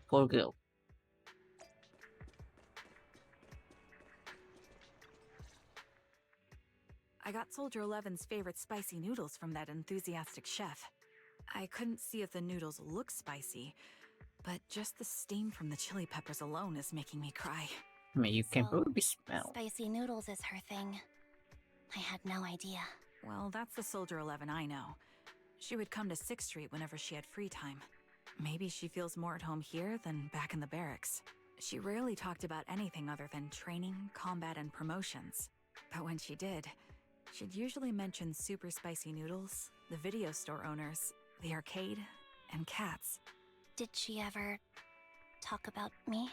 Poor girl. I got Soldier 11's favorite spicy noodles from that enthusiastic chef. I couldn't see if the noodles look spicy, but just the steam from the chili peppers alone is making me cry. I mean, you can So, probably smell. Spicy noodles is her thing. I had no idea. Well, that's the Soldier 11 I know. She would come to 6th Street whenever she had free time. Maybe she feels more at home here than back in the barracks. She rarely talked about anything other than training, combat, and promotions. But when she did, she'd usually mention super spicy noodles, the video store owners, the arcade, and cats. Did she ever talk about me?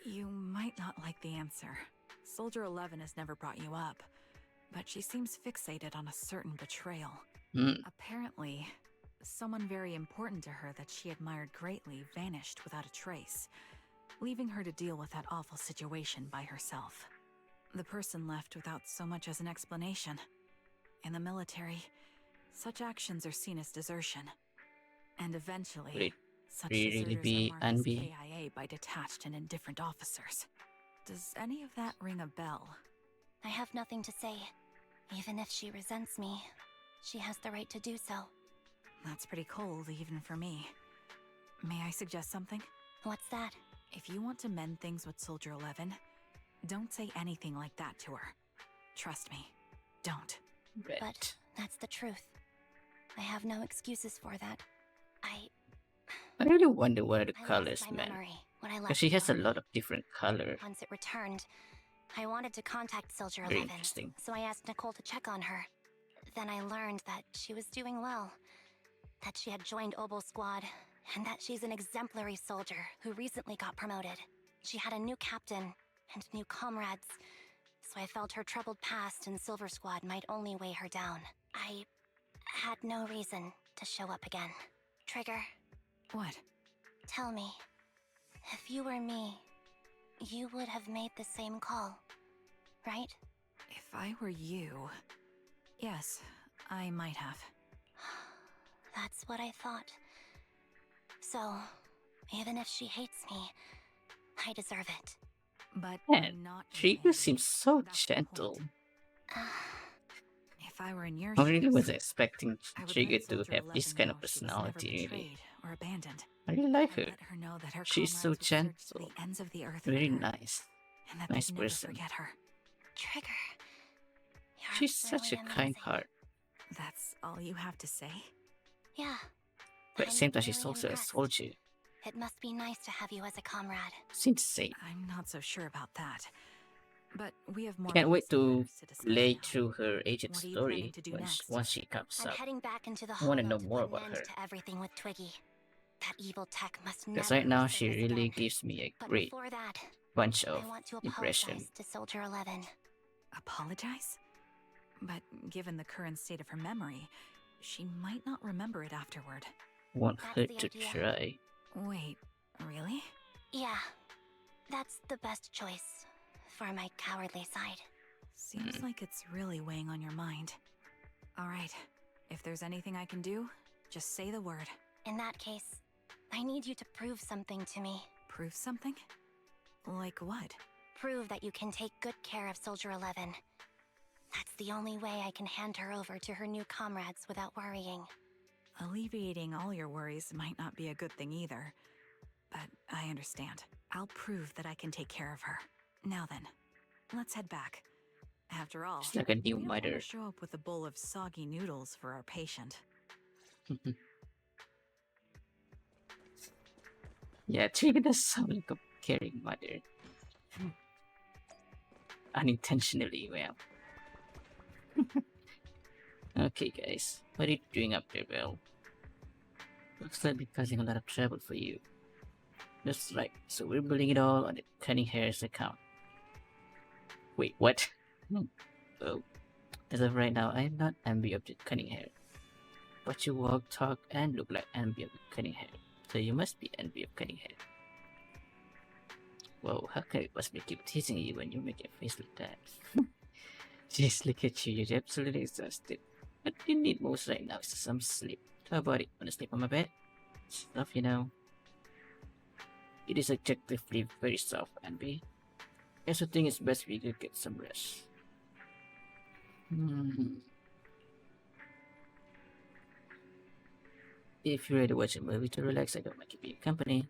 You might not like the answer. Soldier 11 has never brought you up, but she seems fixated on a certain betrayal. Apparently, someone very important to her that she admired greatly vanished without a trace, leaving her to deal with that awful situation by herself. The person left without so much as an explanation. In the military, such actions are seen as desertion. And eventually, Would it such really deserters be are marked as Anby? KIA by detached and indifferent officers. Does any of that ring a bell? I have nothing to say. Even if she resents me, she has the right to do so. That's pretty cold, even for me. May I suggest something? What's that? If you want to mend things with Soldier 11, don't say anything like that to her. Trust me, don't. Red. But that's the truth. I have no excuses for that. I really wonder what are the I colors lost my meant. memory when I left Because she has a the lot of different colors. Once it returned, I wanted to contact Soldier Very 11, interesting. so I asked Nicole to check on her. Then I learned that she was doing well, that she had joined Oboe Squad, and that she's an exemplary soldier who recently got promoted. She had a new captain and new comrades, so I felt her troubled past in Silver Squad might only weigh her down. I had no reason to show up again. Trigger, What? tell me, if you were me, you would have made the same call, right? If I were you... Yes, I might have. That's what I thought. So, even if she hates me, I deserve it. But Man, not Trigu me. seems so That's the point. gentle. If I were in your I really shoes, was expecting I would Trigu let to Soldier have this 11 kind of know she was never personality, really. betrayed or abandoned. I really like I'd her. let her know that her She's so comrades would search to gentle. the ends of the earth Very for her, nice. and that Nice they'd never person. forget her. Trigger. You're She's such a really kind amazing. heart. That's all you have to say? Yeah. But at the I'm same time, she's really also impressed. a soldier. It must be nice to have you as a comrade. Seems insane. I'm not so sure about that. But we have more Can't wait pressing to matters discuss play now. through her agent What are you story planning to do next? once she comes I'm up. heading back into the I wanna hollow know to more put an about end her. to everything with Twiggy. That evil tech must Because never right now resurface she really again. gives me a But great before that, bunch of I want to impression. apologize to Soldier 11. Apologize? But given the current state of her memory, she might not remember it afterward. Won't That's hurt the to idea. try. Wait, really? Yeah, that's the best choice for my cowardly side. Seems like it's really weighing on your mind. Alright, if there's anything I can do, just say the word. In that case, I need you to prove something to me. Prove something? Like what? Prove that you can take good care of Soldier 11. That's the only way I can hand her over to her new comrades without worrying. Alleviating all your worries might not be a good thing either. But I understand. I'll prove that I can take care of her. Now then, let's head back. After all, She's like a new we don't want mother. to show up with a bowl of soggy noodles for our patient. Yeah, Trigu does sound like a caring mother. Unintentionally, well. Okay, guys. What are you doing up there, Will? Looks like we're causing a lot of trouble for you. That's right. So we're building it all on the Cunning Hair's account. Wait, what? Oh. As of right now, I am not Anby of the Cunning Hair. But you walk, talk, and look like Anby of the Cunning Hair. So you must be Anby of Cunning Hair. Whoa, how can I possibly keep teasing you when you make a face like that? Jeez, look at you, you're absolutely exhausted. What you need most right now is some sleep. How about it? Wanna sleep on my bed? Stuff, you know. It is objectively very soft, Anby. I also think it's best we could get some rest. If you're ready to watch a movie to relax, I don't mind keeping you company.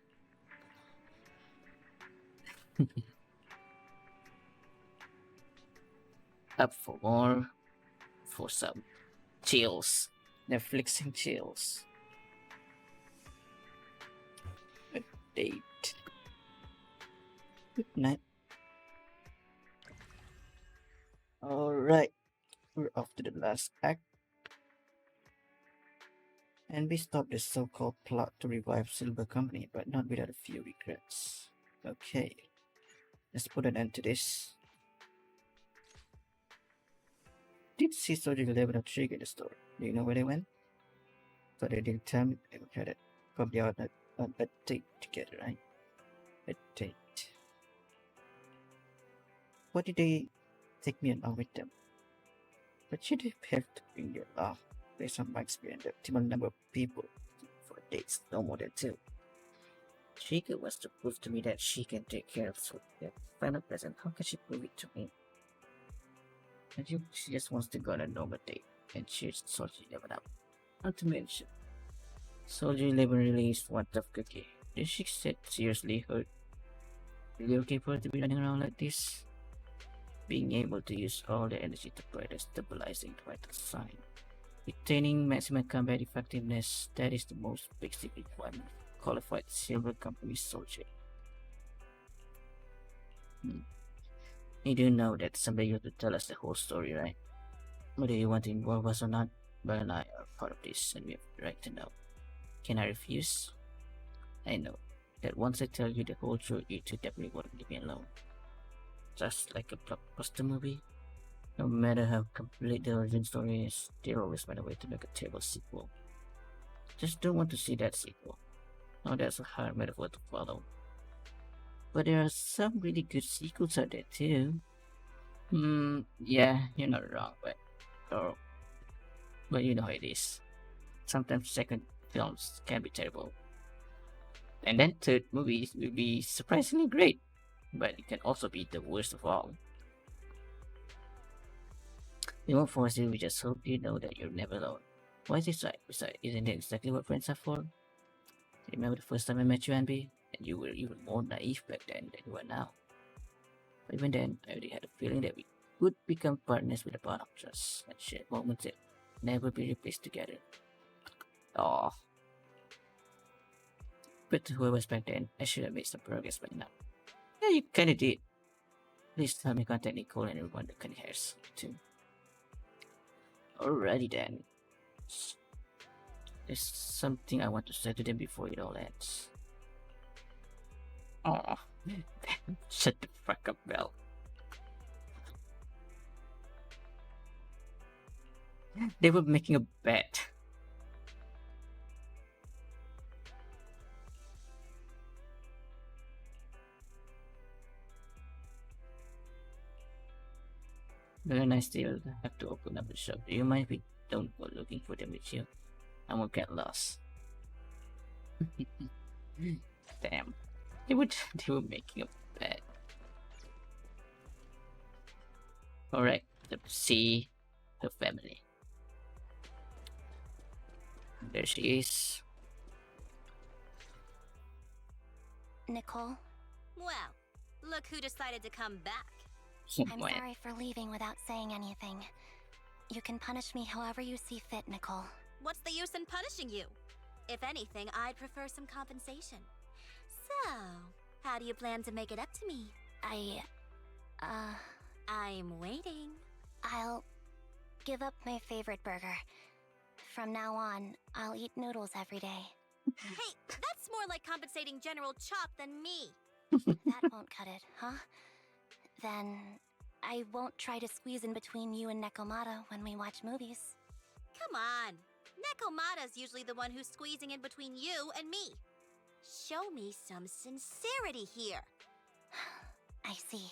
Up for more, for some chills. Netflix and chills. A date. Good night. Alright, we're off to the last act. And we stopped the so-called plot to revive Silver Company, but not without a few regrets. Okay, let's put an end to this. Did see Soldier 11 or Twiggy in the store? Do you know where they went? So they didn't tell me they were headed. Probably out on a date together, right? A date. Why did they take me along with them? But should they have to bring you along? Based on my experience, the optimal number of people for dates, no more than 2. Twiggy wants to prove to me that she can take care of the final present. How can she prove it to me? I think she just wants to go on a normal date and cheers Soldier 11 up. Not to mention, Soldier 11 really is one tough cookie. Did she seriously hurt? Really okay for her to be running around like this? Being able to use all the energy to provide a stabilizing vital sign. Retaining maximum combat effectiveness, that is the most basic requirement of qualified Silver Company soldier. You do know that someday you have to tell us the whole story, right? Whether you want to involve us or not, Belle and I are part of this and we have the right to know. Can I refuse? I know that once I tell you the whole truth, you two definitely won't leave me alone. Just like a blockbuster movie, no matter how complete the origin story is, they always find a way to make a terrible sequel. Just don't want to see that sequel. Now that's a hard metaphor to follow. But there are some really good sequels out there too. Yeah, you're not wrong, but you know how it is. Sometimes second films can be terrible. And then third movies will be surprisingly great, but it can also be the worst of all. We won't force you, we just hope you know that you're never alone. Why is this right? Besides, isn't it exactly what friends are for? Remember the first time I met you, Anby? And you were even more naive back then than you are now. But even then, I already had a feeling that we would become partners with a bond of trust and shared moments that never be replaced together. Aww. But to whoever was back then, I should have made some progress by now. Yeah, you kinda did. Please help me contact Nicole and everyone that can hear us too. Alrighty then. There's something I want to say to them before it all ends. Aw, shut the fuck up, Belle. They were making a bet. But then I still have to open up the shop. Do you mind if we don't go looking for them with you? I won't get lost. Damn. They were making a bet. Alright, let's see the family. There she is. Nicole, Well, look who decided to come back. I'm sorry for leaving without saying anything. You can punish me however you see fit, Nicole. What's the use in punishing you? If anything, I'd prefer some compensation. So, how do you plan to make it up to me? I'm waiting. I'll give up my favorite burger. From now on, I'll eat noodles every day. Hey, that's more like compensating General Chop than me. That won't cut it, huh? Then I won't try to squeeze in between you and Nekomata when we watch movies. Come on. Nekomata's usually the one who's squeezing in between you and me. Show me some sincerity here. I see.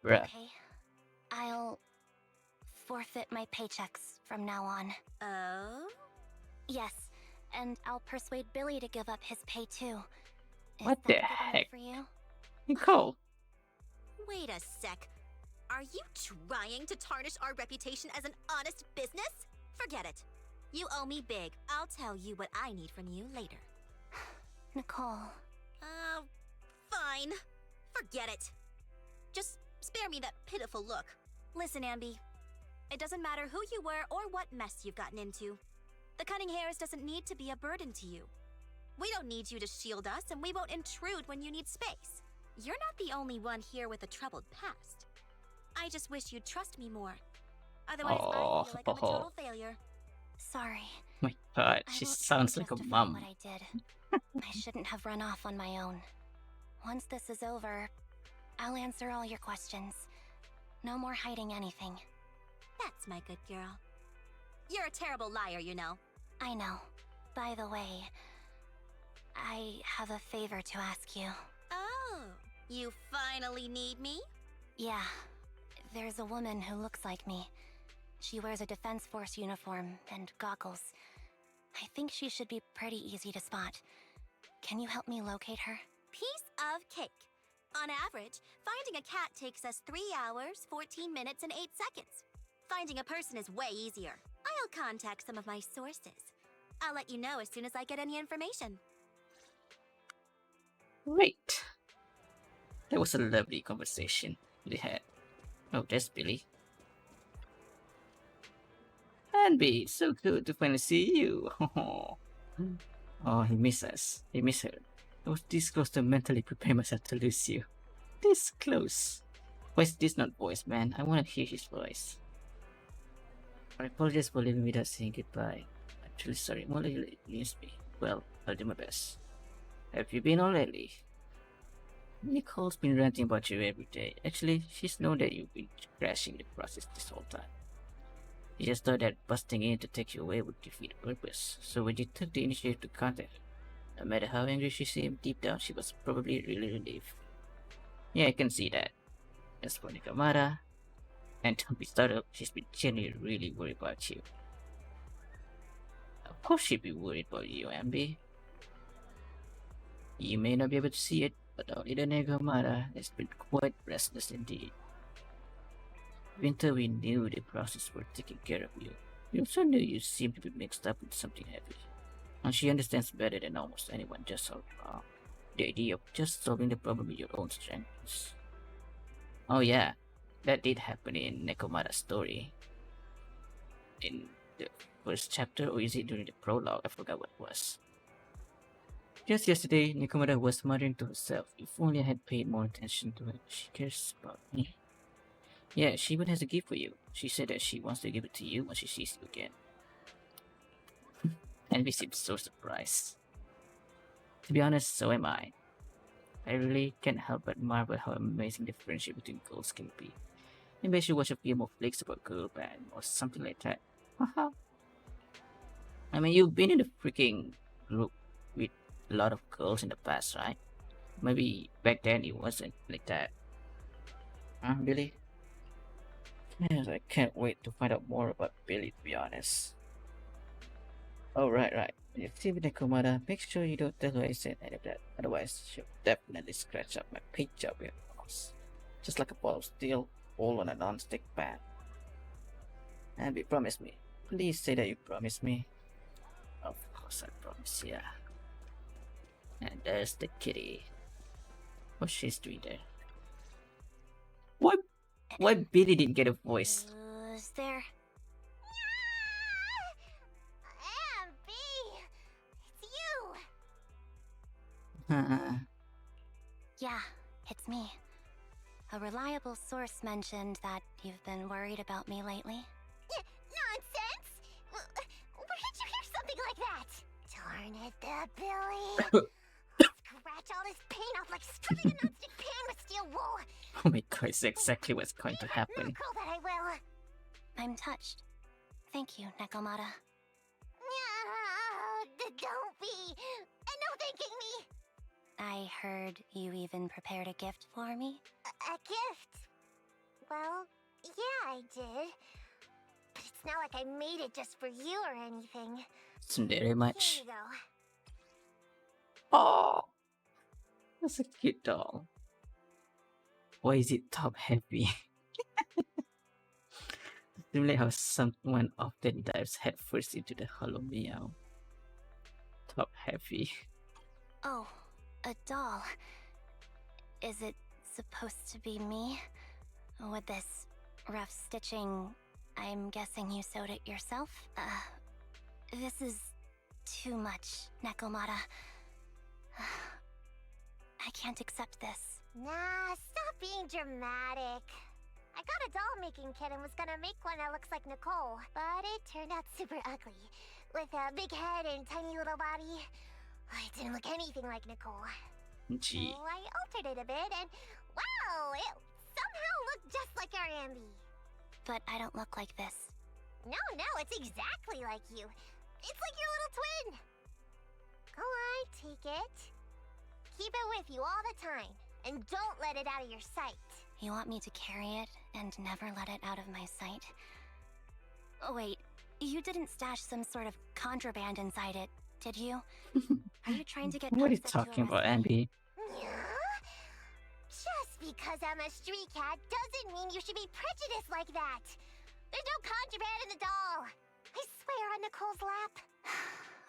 Bruh. Okay. I'll forfeit my paychecks from now on. Oh? Yes, and I'll persuade Billy to give up his pay too. Is What that the good enough heck? for you? Nicole. Wait a sec. Are you trying to tarnish our reputation as an honest business? Forget it. You owe me big. I'll tell you what I need from you later. Nicole. Fine. Forget it. Just spare me that pitiful look. Listen, Anby. It doesn't matter who you were or what mess you've gotten into. The cunning hairs doesn't need to be a burden to you. We don't need you to shield us, and we won't intrude when you need space. You're not the only one here with a troubled past. I just wish you'd trust me more. Otherwise, I feel like I'm a total failure. Sorry. My god, I she won't sounds like a justify mom. what I did. I shouldn't have run off on my own. Once this is over, I'll answer all your questions. No more hiding anything. That's my good girl. You're a terrible liar, you know. I know. By the way, I have a favor to ask you. Oh, you finally need me? Yeah. There's a woman who looks like me. She wears a Defense Force uniform and goggles. I think she should be pretty easy to spot. Can you help me locate her? Piece of cake. On average, finding a cat takes us 3 hours, 14 minutes, and 8 seconds. Finding a person is way easier. I'll contact some of my sources. I'll let you know as soon as I get any information. Great. That was a lovely conversation we had. Oh, there's Billy. Anby, so good to finally see you. Oh, he misses us. He misses her. I was this close to mentally prepare myself to lose you. This close. Why is this not voice, man? I want to hear his voice. I apologize for leaving without saying goodbye. I'm truly sorry. Molly needs me. Well, I'll do my best. Have you been already? Nicole's been ranting about you every day. Actually, she's known that you've been crashing the process this whole time. She just thought that busting in to take you away would defeat the purpose. So when you took the initiative to contact her, no matter how angry she seemed, deep down she was probably really relieved. Yeah, I can see that. As for Nikamara, and don't be startled, she's been genuinely really worried about you. Of course she'd be worried about you, Anby. You may not be able to see it, but our little Nikamara has been quite restless indeed. Winter, we knew the process were taking care of you. We also knew you seemed to be mixed up with something heavy. And she understands better than almost anyone just how the idea of just solving the problem with your own strengths. Oh yeah, that did happen in Nekomata's story. In the first chapter, or is it during the prologue? I forgot what it was. Just yesterday, Nekomata was muttering to herself, if only I had paid more attention to her. She cares about me. Yeah, she even has a gift for you. She said that she wants to give it to you when she sees you again. Anby seems so surprised. To be honest, so am I. I really can't help but marvel how amazing the friendship between girls can be. Maybe I should watch a few more flicks about girl band or something like that. Haha. I mean, you've been in a freaking group with a lot of girls in the past, right? Maybe back then it wasn't like that. Huh, Billy? Yes, I can't wait to find out more about Billy, to be honest. Oh, right. When you see with Nekomata, make sure you don't tell her I said any of that. Otherwise, she'll definitely scratch up my paint job with her nose. Just like a ball of steel, all on a non-stick pan. Anby, promise me. Please say that you promise me. Of course I promise, yeah. And there's the kitty. What's she's doing there? Why Billy didn't get a voice? Is there? Anby! It's you! Yeah, it's me. A reliable source mentioned that you've been worried about me lately. Nonsense! Where did you hear something like that? Darn it, Billy! Scratch all this paint off like stripping a nonstick pan with steel wool! Oh my god, it's exactly what's going to happen. Miracle that I will! I'm touched. Thank you, Nekomata. Don't be! No thanking me! I heard you even prepared a gift for me. A gift? Well, yeah, I did. It's not like I made it just for you or anything. Very Here much. you go. Oh, that's a cute doll. Why is it top heavy? Similar how someone often dives headfirst into the hollow meow. Top heavy. Oh, a doll. Is it supposed to be me? With this rough stitching, I'm guessing you sewed it yourself? This is too much, Nekomata. I can't accept this. Nah, stop being dramatic. I got a doll-making kit and was gonna make one that looks like Nicole, but it turned out super ugly. With a big head and tiny little body. It didn't look anything like Nicole. Gee. So I altered it a bit and wow, it somehow looked just like our Anby. But I don't look like this. No, it's exactly like you. It's like your little twin. Go on, take it. Keep it with you all the time, and don't let it out of your sight. You want me to carry it and never let it out of my sight? Oh, wait, you didn't stash some sort of contraband inside it, did you? Are you trying to get What are you Post to talking about, arrest me? Anby? Yeah? Just because I'm a street cat doesn't mean you should be prejudiced like that. There's no contraband in the doll. I swear on Nicole's lap.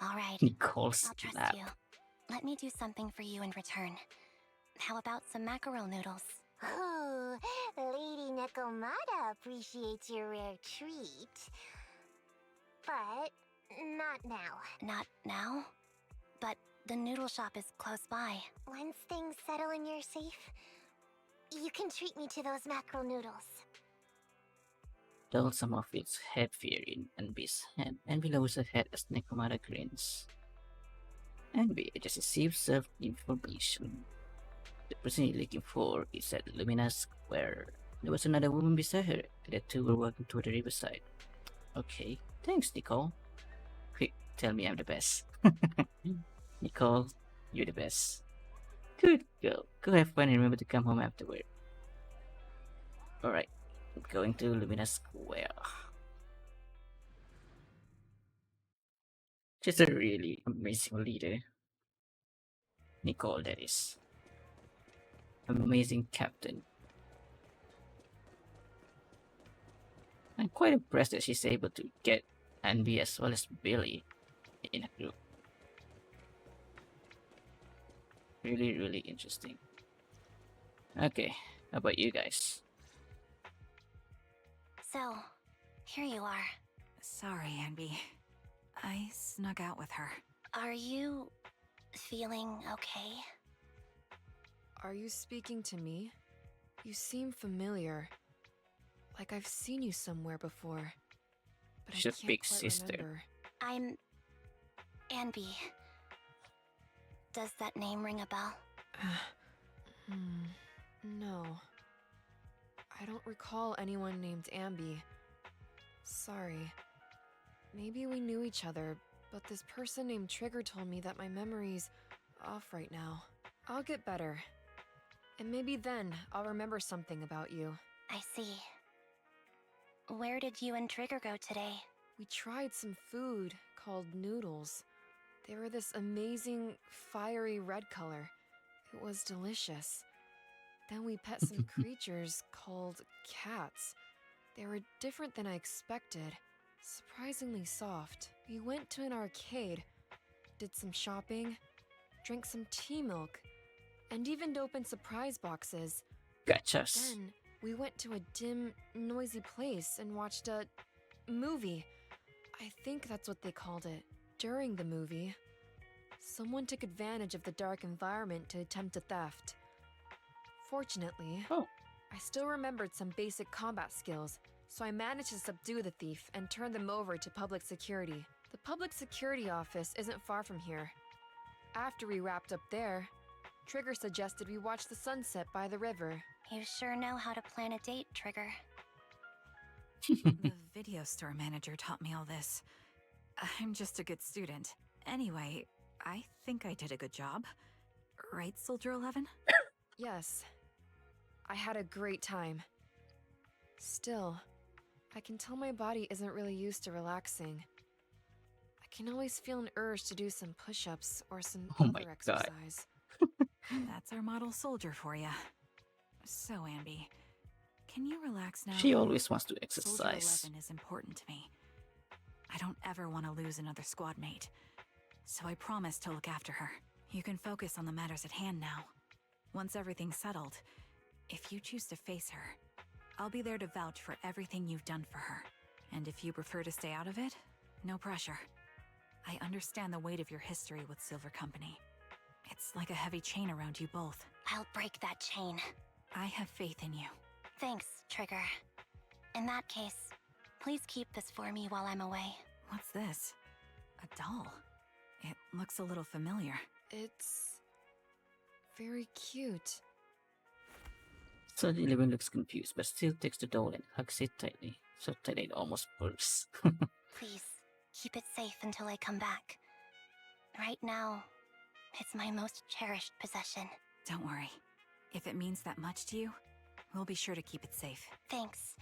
All right, Nicole's I'll trust lap. you. Let me do something for you in return. How about some mackerel noodles? Oh, Lady Nekomata appreciates your rare treat. But not now. Not now? But the noodle shop is close by. Once things settle and you're safe, you can treat me to those mackerel noodles. Dull some of its head fear in Anby's hand, Anby lowers her head as Nekomata grins. Anby just received some information. The person you're looking for is at Lumina Square. There was another woman beside her, and the two were walking toward the riverside. Okay, thanks, Nicole. Quick, tell me I'm the best. Nicole, you're the best. Good girl. Go have fun and remember to come home afterward. Alright, I'm going to Lumina Square. She's a really amazing leader. Nicole, that is. Amazing captain. I'm quite impressed that she's able to get Anby as well as Billy in a group. Really, really interesting. Okay, how about you guys? So, here you are. Sorry, Anby. I snuck out with her. Are you feeling okay? Are you speaking to me? You seem familiar. Like I've seen you somewhere before. But She's I a can't big quite sister. remember. I'm Anby. Does that name ring a bell? No. I don't recall anyone named Anby. Sorry. Maybe we knew each other, but this person named Trigger told me that my memory's off right now. I'll get better. And maybe then I'll remember something about you. I see. Where did you and Trigger go today? We tried some food called noodles. They were this amazing, fiery red color. It was delicious. Then we pet some creatures called cats. They were different than I expected. Surprisingly soft. We went to an arcade, did some shopping, drank some tea milk, and even opened surprise boxes. Gotchas. Then we went to a dim, noisy place and watched a movie. I think that's what they called it. During the movie, someone took advantage of the dark environment to attempt a theft. Fortunately, I still remembered some basic combat skills, so I managed to subdue the thief and turn them over to public security. The public security office isn't far from here. After we wrapped up there, Trigger suggested we watch the sunset by the river. You sure know how to plan a date, Trigger. The video store manager taught me all this. I'm just a good student. Anyway, I think I did a good job. Right, Soldier 11? Yes. I had a great time. Still, I can tell my body isn't really used to relaxing. I can always feel an urge to do some push-ups or some Oh my other God. exercise. That's our model soldier for you. So, Anby, can you relax now? She always wants to Soldier exercise. 11 is important to me. I don't ever want to lose another squad mate, so I promise to look after her. You can focus on the matters at hand now. Once everything's settled, if you choose to face her, I'll be there to vouch for everything you've done for her. And if you prefer to stay out of it, no pressure. I understand the weight of your history with Silver Company. It's like a heavy chain around you both. I'll break that chain. I have faith in you. Thanks, Trigger. In that case, please keep this for me while I'm away. What's this? A doll? It looks a little familiar. It's very cute. Soldier 11 looks confused, but still takes the doll and hugs it tightly, so tightly it almost bursts. Please, keep it safe until I come back. Right now, it's my most cherished possession. Don't worry. If it means that much to you, we'll be sure to keep it safe. Thanks.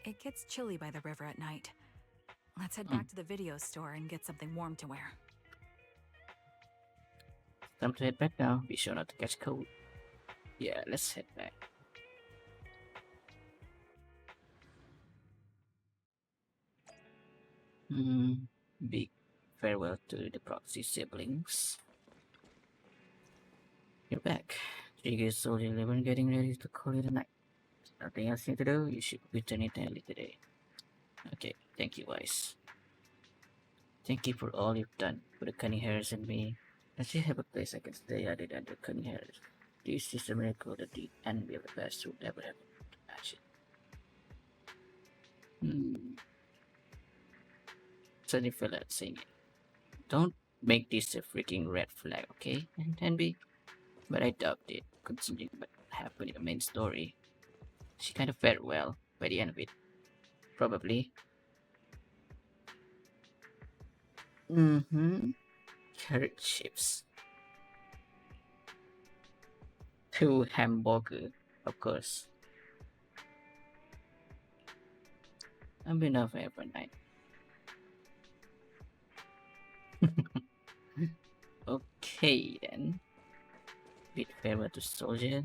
It gets chilly by the river at night. Let's head back to the video store and get something warm to wear. Time to head back now. Be sure not to catch cold. Yeah, let's head back. Big farewell to the proxy siblings. You're back. Twiggy, Soldier 11 getting ready to call it a night. Nothing else here to do, you should return it early today. Okay, thank you, Wise. Thank you for all you've done for the Cunning Hairs and me. Does she have a place I can stay other than the Cunning Hairs? This is a miracle that the Anby of the past would ever have imagined. Sunny fell out saying it. Don't make this a freaking red flag, okay, Anby? But I doubt it, considering what happened in the main story. She kind of fared well by the end of it. Probably. Carrot chips. 2 hamburger, of course. I'm enough every night. Okay then. Bid farewell to Soldier.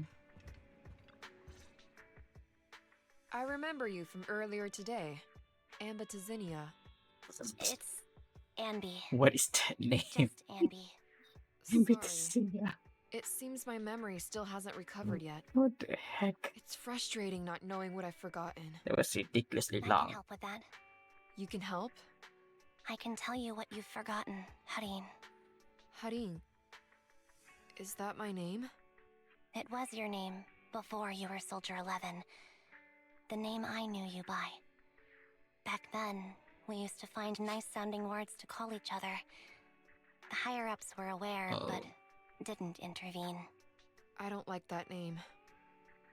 I remember you from earlier today. Anby to Zinnia. It's Anby. What is that name? Just Anby. Sorry. It seems my memory still hasn't recovered yet. What the heck? It's frustrating not knowing what I've forgotten. That was ridiculously I long. can help with that. You can help? I can tell you what you've forgotten, Harin. Harin. Is that my name? It was your name before you were Soldier 11. The name I knew you by. Back then, we used to find nice-sounding words to call each other. The higher-ups were aware, but didn't intervene. I don't like that name.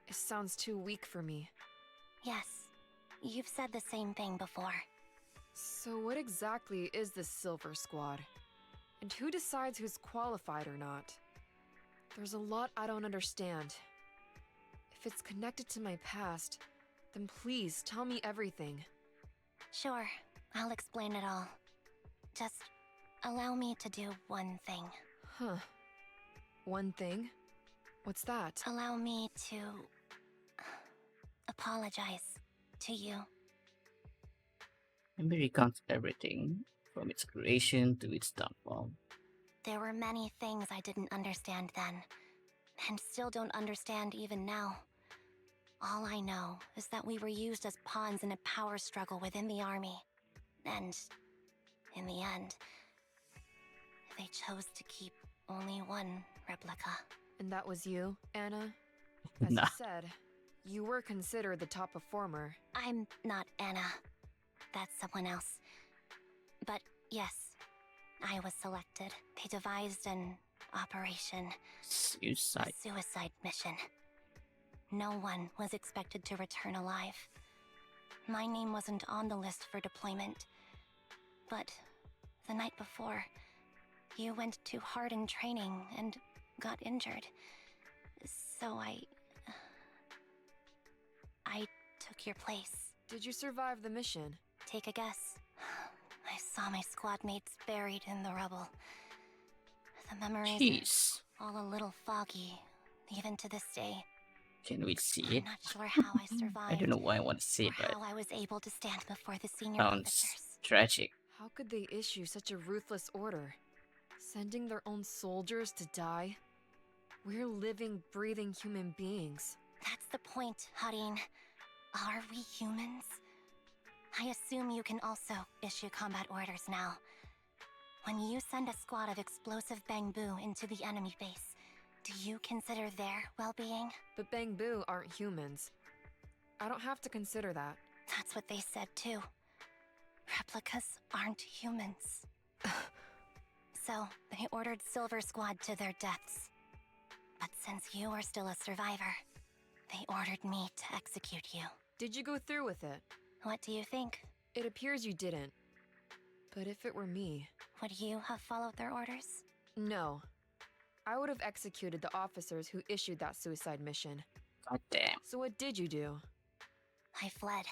It sounds too weak for me. Yes, you've said the same thing before. So what exactly is this Silver Squad? And who decides who's qualified or not? There's a lot I don't understand. If it's connected to my past, then please tell me everything. Sure, I'll explain it all. Just allow me to do one thing. Huh. One thing? What's that? Allow me to apologize to you. Anby recounts everything, from its creation to its downfall. There were many things I didn't understand then, and still don't understand even now. All I know is that we were used as pawns in a power struggle within the army. And, in the end, they chose to keep only one replica. And that was you, Anna? As Nah. you said, you were considered the top performer. I'm not Anna. That's someone else. But yes, I was selected. They devised an operation. Suicide. A suicide mission. No one was expected to return alive. My name wasn't on the list for deployment. But the night before, you went too hard in training and got injured. So I took took your place. Did you survive the mission? Take a guess. I saw my squad mates buried in the rubble. The memories Jeez. are all a little foggy, even to this day. Can we see I'm it? not sure how I survived. I don't know why I want to see or it, but how I was able to stand before the senior sounds officers. tragic. How could they issue such a ruthless order? Sending their own soldiers to die? We're living, breathing human beings. That's the point, Harin. Are we humans? I assume you can also issue combat orders now. When you send a squad of explosive bamboo into the enemy base, do you consider their well-being? But Bangbu aren't humans. I don't have to consider that. That's what they said too. Replicas aren't humans. So, they ordered Silver Squad to their deaths. But since you are still a survivor, they ordered me to execute you. Did you go through with it? What do you think? It appears you didn't. But if it were me... Would you have followed their orders? No. I would have executed the officers who issued that suicide mission. God damn. So what did you do? I fled.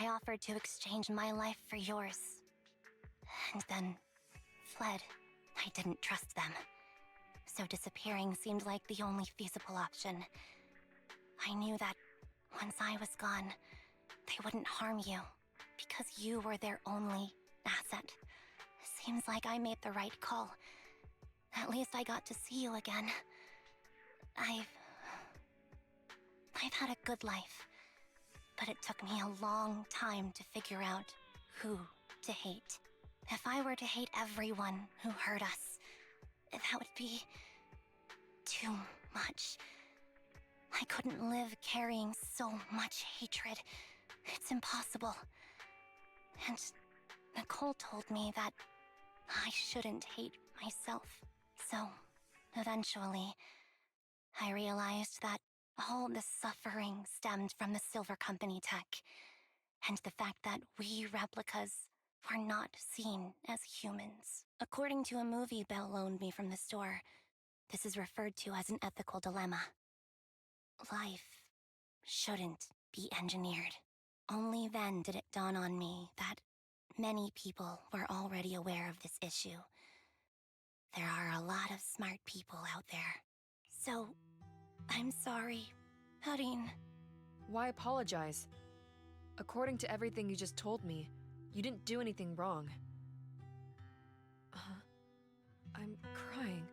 I offered to exchange my life for yours. And then fled. I didn't trust them. So disappearing seemed like the only feasible option. I knew that once I was gone, they wouldn't harm you, because you were their only asset. Seems like I made the right call. At least I got to see you again. I've had a good life, but it took me a long time to figure out who to hate. If I were to hate everyone who hurt us, that would be too much. I couldn't live carrying so much hatred. It's impossible. And Nicole told me that I shouldn't hate myself. So, eventually, I realized that all the suffering stemmed from the Silver Company tech, and the fact that we replicas were not seen as humans. According to a movie Belle loaned me from the store, this is referred to as an ethical dilemma. Life shouldn't be engineered. Only then did it dawn on me that many people were already aware of this issue. There are a lot of smart people out there. So, I'm sorry, Harin. Why apologize? According to everything you just told me, you didn't do anything wrong. I'm crying.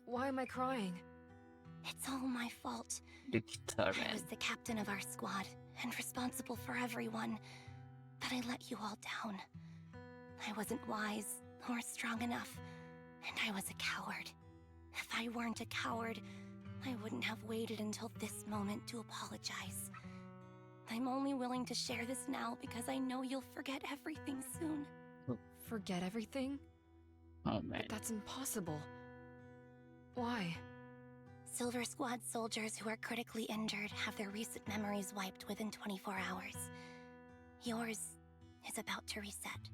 Why am I crying? It's all my fault. The guitar I man. was the captain of our squad and responsible for everyone, but I let you all down. I wasn't wise or strong enough, and I was a coward. If I weren't a coward, I wouldn't have waited until this moment to apologize. I'm only willing to share this now because I know you'll forget everything soon. Forget everything? Oh man. But that's impossible. Why? Silver Squad soldiers who are critically injured have their recent memories wiped within 24 hours. Yours is about to reset.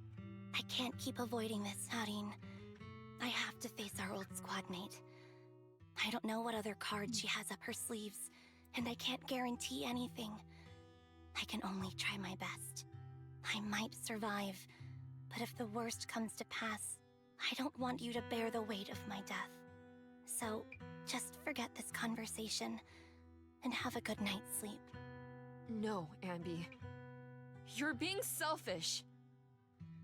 I can't keep avoiding this, Harin. I have to face our old squad mate. I don't know what other cards she has up her sleeves, and I can't guarantee anything. I can only try my best. I might survive, but if the worst comes to pass, I don't want you to bear the weight of my death. So, just forget this conversation, and have a good night's sleep. No, Anby. You're being selfish.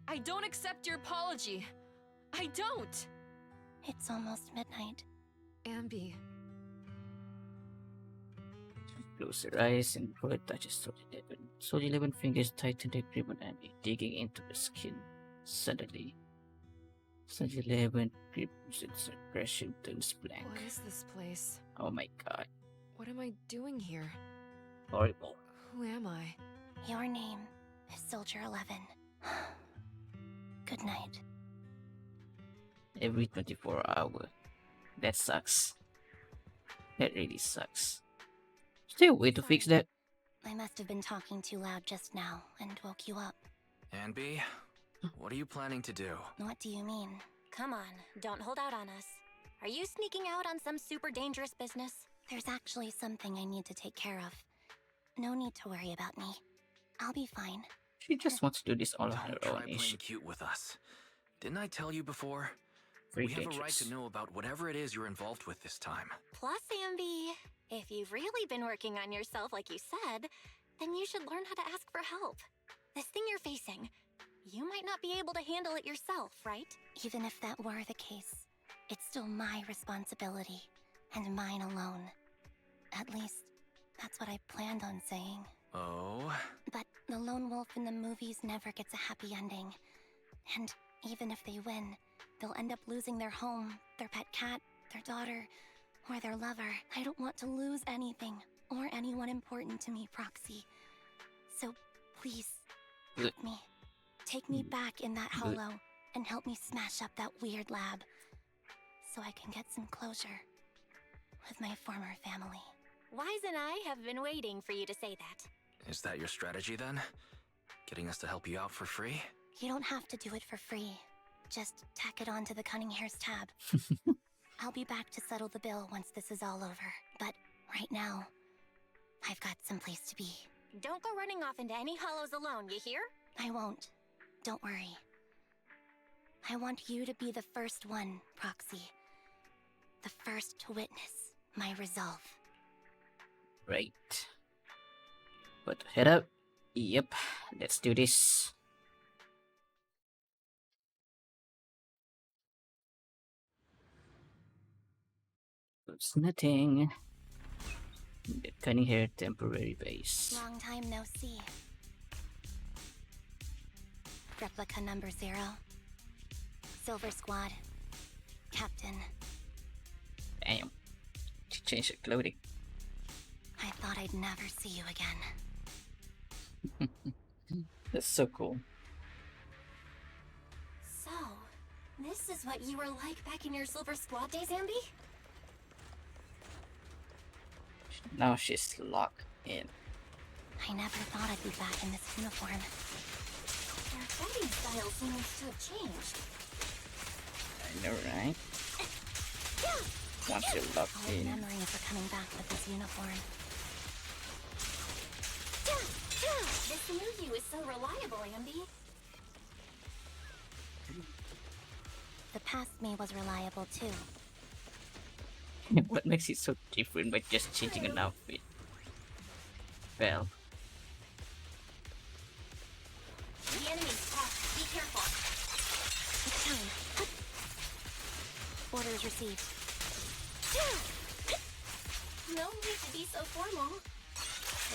I don't accept your apology. I don't! It's almost midnight. Anby. Close her eyes and pull it touches Solid 11. Solid 11 fingers tighten the grip on Anby, digging into her skin. Suddenly, Solid 11 grips its aggression turns blank. What is this place? Oh my god. What am I doing here? Horrible. Who am I? Your name is Soldier 11. Good night. Every 24 hours. That sucks. That really sucks. Is there a way to fix that? I must have been talking too loud just now and woke you up. Anby, what are you planning to do? What do you mean? Come on, don't hold out on us. Are you sneaking out on some super dangerous business? There's actually something I need to take care of. No need to worry about me. I'll be fine. She just wants to do this all on her Don't try own. Is playing cute with us. Didn't I tell you before? very We have a right dangerous. to know about whatever it is you're involved with this time. Plus, Anby, if you've really been working on yourself like you said, then you should learn how to ask for help. This thing you're facing, you might not be able to handle it yourself, right? Even if that were the case, it's still my responsibility, and mine alone. At least, that's what I planned on saying. Oh? But the lone wolf in the movies never gets a happy ending. And even if they win, they'll end up losing their home, their pet cat, their daughter, or their lover. I don't want to lose anything, or anyone important to me, Proxy. So, please, help me. Take me back in that hollow, and help me smash up that weird lab, so I can get some closure with my former family. Wise and I have been waiting for you to say that. Is that your strategy then? Getting us to help you out for free? You don't have to do it for free. Just tack it onto the Cunning Hair's tab. I'll be back to settle the bill once this is all over. But right now, I've got someplace to be. Don't go running off into any hollows alone, you hear? I won't. Don't worry. I want you to be the first one, Proxy. The first to witness my resolve. Right. Put the head up. Yep. Let's do this. It's nothing. The Cunning Hair temporary base. Long time no see. Replica number 0. Silver Squad. Captain. Damn. She changed her clothing. I thought I'd never see you again. That's so cool. So, this is what you were like back in your Silver Squad days, Anby? Now she's locked in. I never thought I'd be back in this uniform. Your fighting style seems to have changed. I know, right? Once you're locked All in. memories are coming back with this uniform. This new you is so reliable, Anby. The past me was reliable too. What makes it so different by just changing an outfit? Well, The enemy's tough. Be careful. It's time. Orders received. No need to be so formal.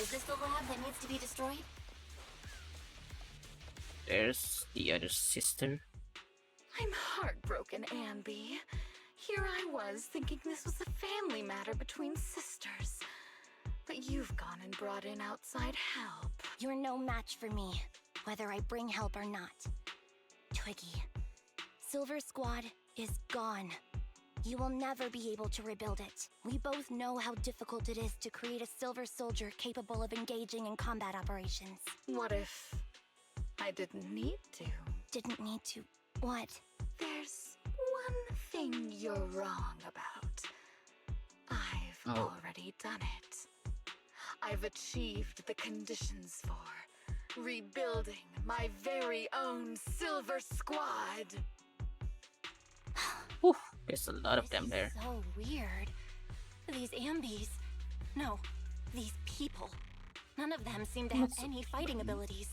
Is this the lab that needs to be destroyed? there's the other sister. I'm heartbroken, Anby. Here I was thinking this was a family matter between sisters. But you've gone and brought in outside help. You're no match for me, whether I bring help or not. Twiggy, Silver Squad is gone. You will never be able to rebuild it. We both know how difficult it is to create a Silver Soldier capable of engaging in combat operations. What if I didn't need to? Didn't need to. What? There's one thing you're wrong about. I've already done it. I've achieved the conditions for rebuilding my very own Silver Squad. Whew, there's a lot of them there. So weird. These Ambys. No, these people. None of them seem to have any fighting abilities.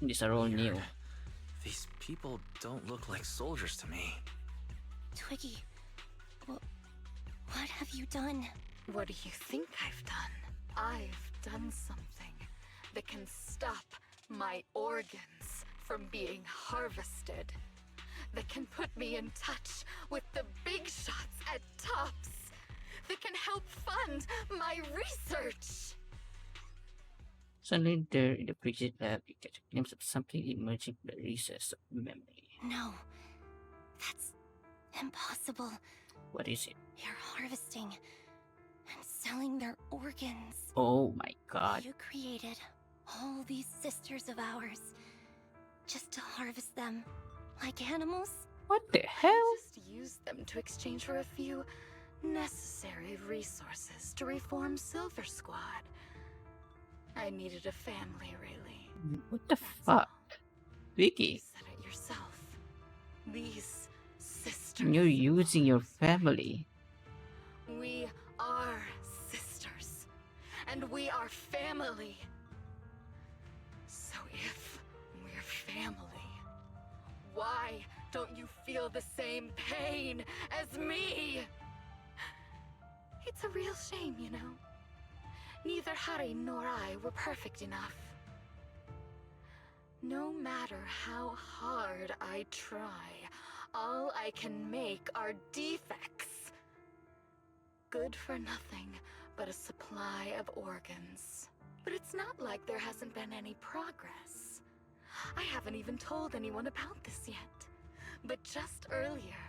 These are all new. Weird. These people don't look like soldiers to me. Twiggy, what have you done? What do you think I've done? I've done something that can stop my organs from being harvested. That can put me in touch with the big shots at Tops. That can help fund my research. Suddenly there in the previous lab, you catch a glimpse of something emerging from the recess of memory. No, that's impossible. What is it? You're harvesting and selling their organs. Oh my god. You created all these sisters of ours just to harvest them like animals? What the hell? Just use them to exchange for a few necessary resources to reform Silver Squad. I needed a family, really. What the That's fuck? all. Twiggy, You said it yourself. These sisters. you're using your family. We are sisters. And we are family. So if we're family, why don't you feel the same pain as me? It's a real shame, you know. Neither Hari nor I were perfect enough. No matter how hard I try, all I can make are defects. Good for nothing but a supply of organs. But it's not like there hasn't been any progress. I haven't even told anyone about this yet. But just earlier,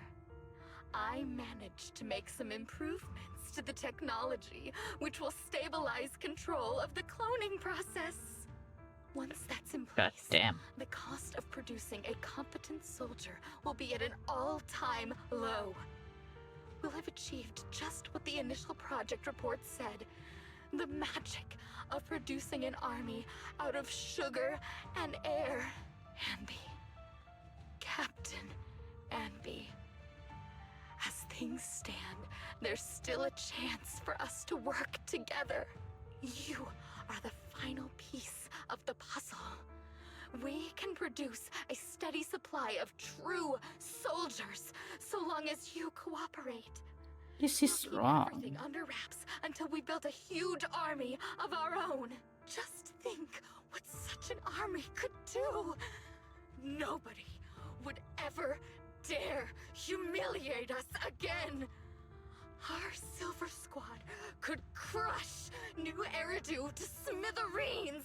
I managed to make some improvements to the technology, which will stabilize control of the cloning process. Once that's in God place, damn. the cost of producing a competent soldier will be at an all-time low. We'll have achieved just what the initial project report said. The magic of producing an army out of sugar and air. Anby. Captain Anby. As things stand, there's still a chance for us to work together. You are the final piece of the puzzle. We can produce a steady supply of true soldiers, so long as you cooperate. This is We'll keep wrong. everything under wraps until we build a huge army of our own. Just think what such an army could do. Nobody would ever dare humiliate us again. Our Silver Squad could crush New Eridu to smithereens.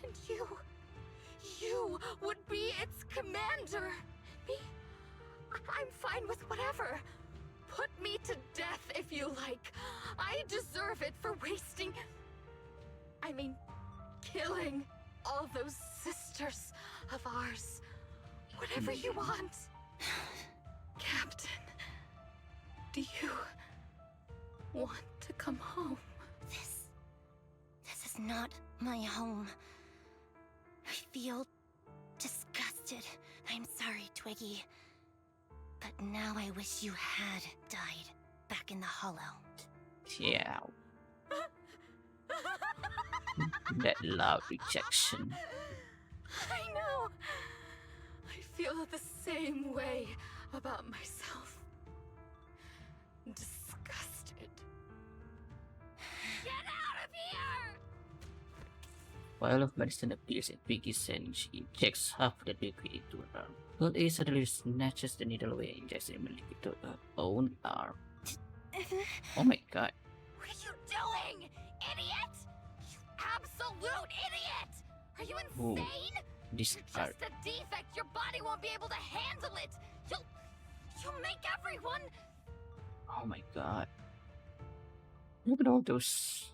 And you would be its commander. Me? I'm fine with whatever. Put me to death if you like. I deserve it for killing all those sisters of ours. Whatever you want. Captain, do you want to come home? This is not my home. I feel disgusted. I'm sorry, Twiggy. But now I wish you had died back in the Hollow. Yeah. That loud rejection. I know. I feel the same way about myself. Disgusted. Get out of here! While of medicine appears in Twiggy's hand, she injects half the liquid into her arm. Girl A suddenly snatches the needle away and injects the liquid to her own arm. Oh my god. What are you doing, idiot? You absolute idiot! Are you Ooh, insane? this You're art. just a defect. Your body won't be able to handle it. You'll make everyone. Oh my god. Look at all those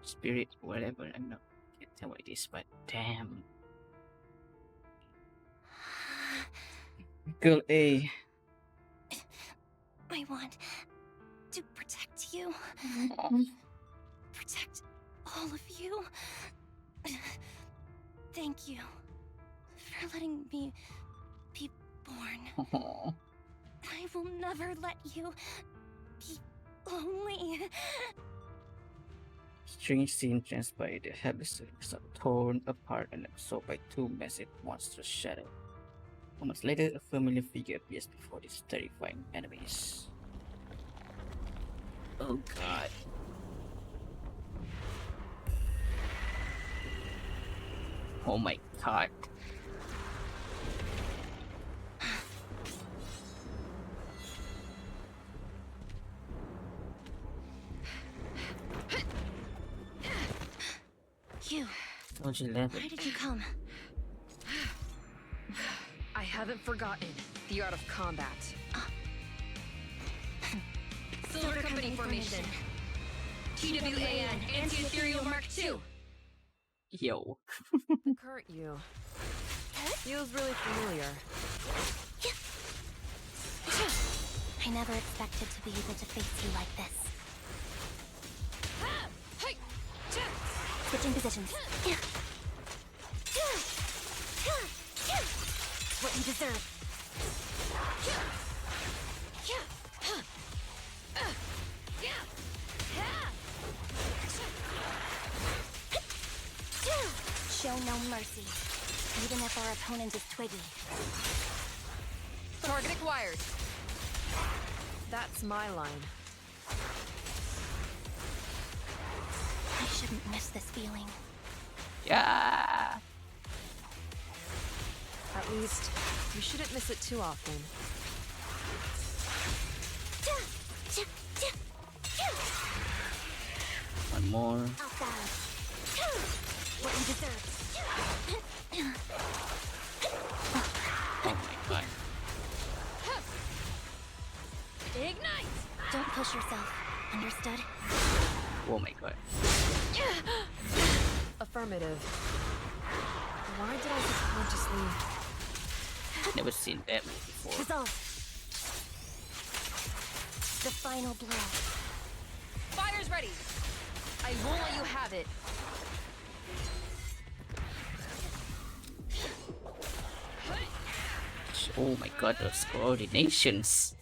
spirit, whatever. I'm not can't tell what it is, but damn. Girl A. I want to protect you. Protect all of you. Thank you for letting me be born. I will never let you be lonely. Strange scene transpired. The heavens are torn apart and absorbed by two massive monstrous shadows. Moments later, a familiar figure appears before these terrifying enemies. Oh god. Oh my god. You, Soldier 11. why did you come? I haven't forgotten the art of combat. Silver Company formation. TWAN, Anti-Ethereal Mark II. Yo. The current you feels really familiar. I never expected to be able to face you like this. Switching positions. What you deserve. Show no mercy, even if our opponent is Twiggy. Target acquired. That's my line. I shouldn't miss this feeling. Yeah. At least, you shouldn't miss it too often. One more. Outside. What you deserve. Oh my god. Ignite! Don't push yourself. Understood? Oh my god. Affirmative. Why did I subconsciously... Never seen that before. Dissolve. The final blow. Fire's ready! I won't let you have it. Oh my god, those coordinations.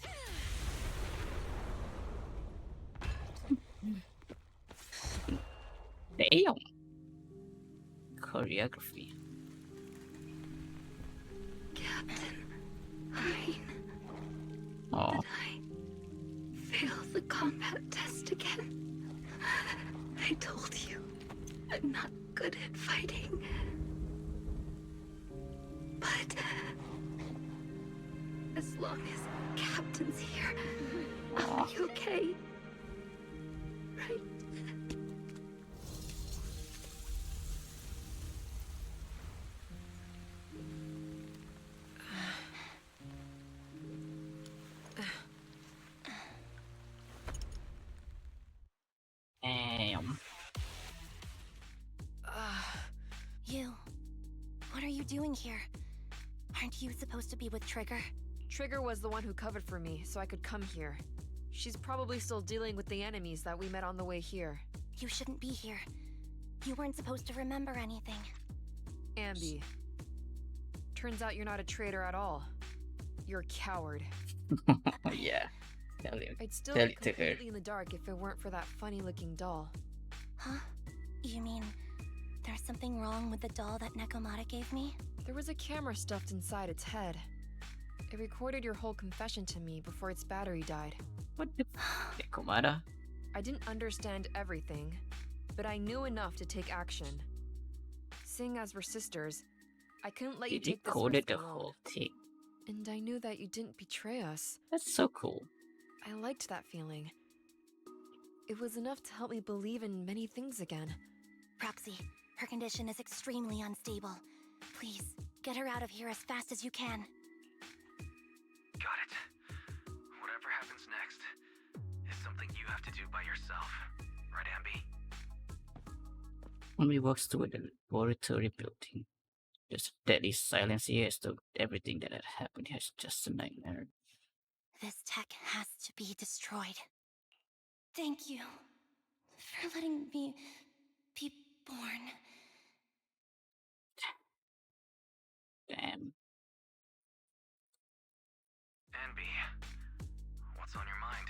Damn. Choreography. Captain, I Oh. failed the combat test again. I told you, I'm not good at fighting. But as long as Captain's here, I'll be okay. Right? Damn. You. What are you doing here? Aren't you supposed to be with Trigger? Trigger was the one who covered for me, so I could come here. She's probably still dealing with the enemies that we met on the way here. You shouldn't be here. You weren't supposed to remember anything. Anby. Turns out you're not a traitor at all. You're a coward. Yeah. Tell him. I'd still Tell be it to her. completely in the dark if it weren't for that funny-looking doll. Huh? You mean there's something wrong with the doll that Nekomata gave me? There was a camera stuffed inside its head. It recorded your whole confession to me before its battery died. What the Nekomata? I didn't understand everything, but I knew enough to take action. Seeing as we're sisters, I couldn't let you He take this decoded risk the alone. whole thing. And I knew that you didn't betray us. That's so cool. I liked that feeling. It was enough to help me believe in many things again. Proxy, her condition is extremely unstable. Please, get her out of here as fast as you can. Got it. Whatever happens next is something you have to do by yourself. Right, Anby? Anby walks toward the laboratory building. There's a deadly silence here as though everything that had happened here is just a nightmare. This tech has to be destroyed. Thank you for letting me be born. Damn. Anby, what's on your mind?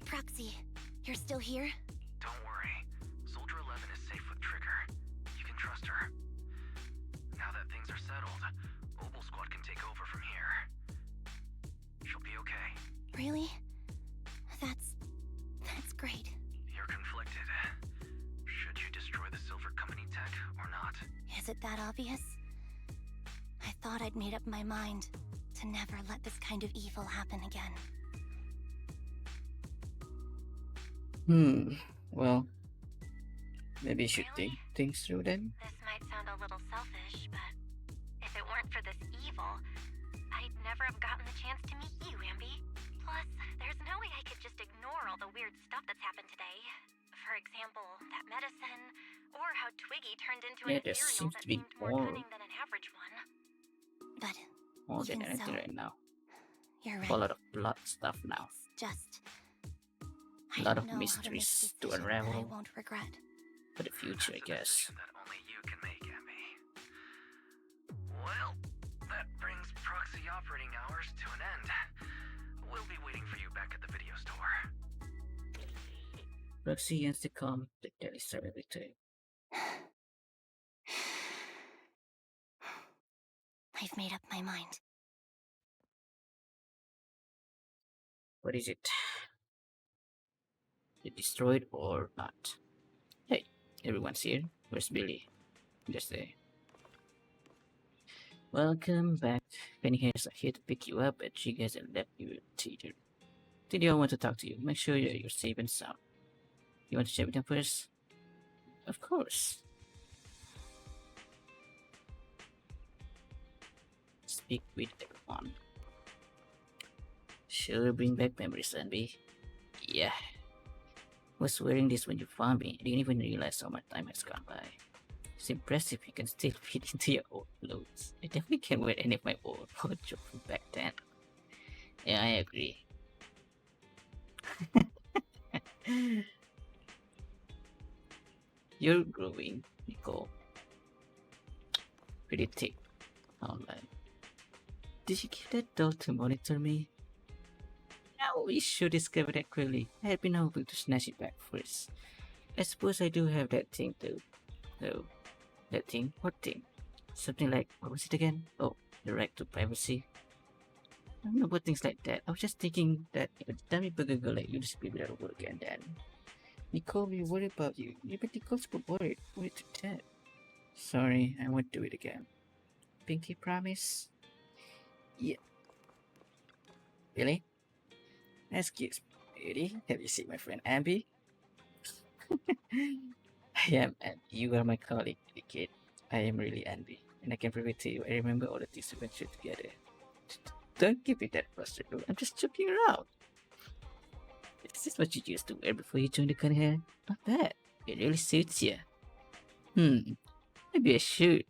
Proxy, you're still here? Don't worry. Soldier 11 is safe with Trigger. You can trust her. Now that things are settled, Mobile Squad can take over from here. She'll be okay. Really? That's great. You're conflicted. Should you destroy the Silver Company tech or not? Is it that obvious? I thought I'd made up my mind to never let this kind of evil happen again. Well, maybe you should think things through then. This might sound a little selfish, but if it weren't for this evil, I'd never have gotten the chance to meet you, Anby. Plus, there's no way I could just ignore all the weird stuff that's happened today. For example, that medicine, or how Twiggy turned into Yeah, an there ethereal seems that to be seemed more more. cunning than an average one. But More than even anything so, right now. you're A whole right. lot of blood stuff now. Just... A I lot don't of know how to make a mysteries to decision that I unravel won't regret. for the future, I guess. That only you can make, Anby. Well, that brings proxy operating hours to an end. We'll be waiting for you back at the video store. Roxy and to come the daily story return. I've made up my mind. What is it? You destroyed or not? Hey, everyone's here. Where's Billy? Just there. Welcome back. Penny Hairs are here to pick you up, and she guys have left you with teacher. Today I want to talk to you. Make sure you're safe and sound. You want to chat with them first? Of course. Speak with everyone. Sure, bring back memories, Anby. Yeah. Was wearing this when you found me. I didn't even realize how much time has gone by. It's impressive you can still fit into your old clothes. I definitely can't wear any of my old wardrobe from back then. Yeah, I agree. You're growing, Nicole. Pretty thick. Online. Did you give that doll to monitor me? No, we should discover that quickly. I had been hoping to snatch it back first. I suppose I do have that thing too. Though. That thing? What thing? Something like, what was it again? Oh, the right to privacy. I don't know about things like that. I was just thinking that if a dummy burger girl like you disappear without work and then Nicole, we worry about you. You bet Nicole's super worried. Worried to death. Sorry, I won't do it again. Pinky promise? Yeah. Really? Excuse me, Beauty. Have you seen my friend Anby? I am, and you are my colleague, kid. I am really Anby, and I can prove it to you. I remember all the things we went through together. Don't give me that frustrated. I'm just joking around. Is this what you used to wear before you joined the cunning hair? Not bad. It really suits you. Maybe I should.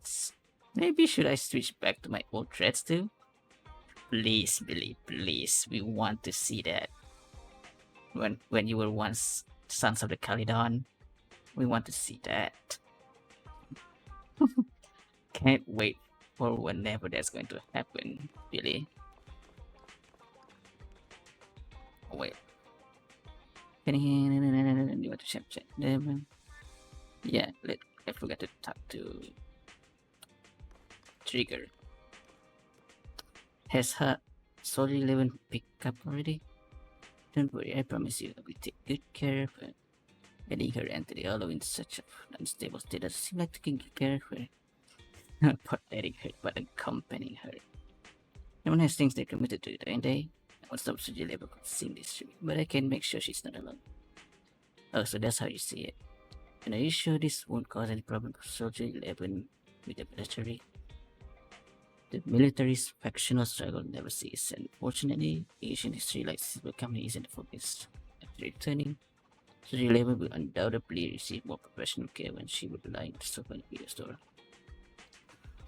Maybe should I switch back to my old dreads too? Please, Billy, please. We want to see that. When you were once sons of the Calydon, we want to see that. Can't wait for whenever that's going to happen, Billy. Oh, wait. You want to check them? Yeah, I forgot to talk to Trigger. Has her Soldier 11 picked up already? Don't worry, I promise you I will take good care of her. Getting her into the hollow in such an unstable state doesn't seem like taking good care of her. Not letting her, but accompanying her. Everyone has things they're committed to, don't they? I won't stop Soldier 11 from seeing this through, but I can make sure she's not alone. Oh, so that's how you see it. And are you sure this won't cause any problem for Soldier 11 with the military? The military's factional struggle never ceases, and fortunately, Asian history like Silver Company isn't the focus. After returning, Soldier 11 will undoubtedly receive more professional care when she will rely on the soap and video store.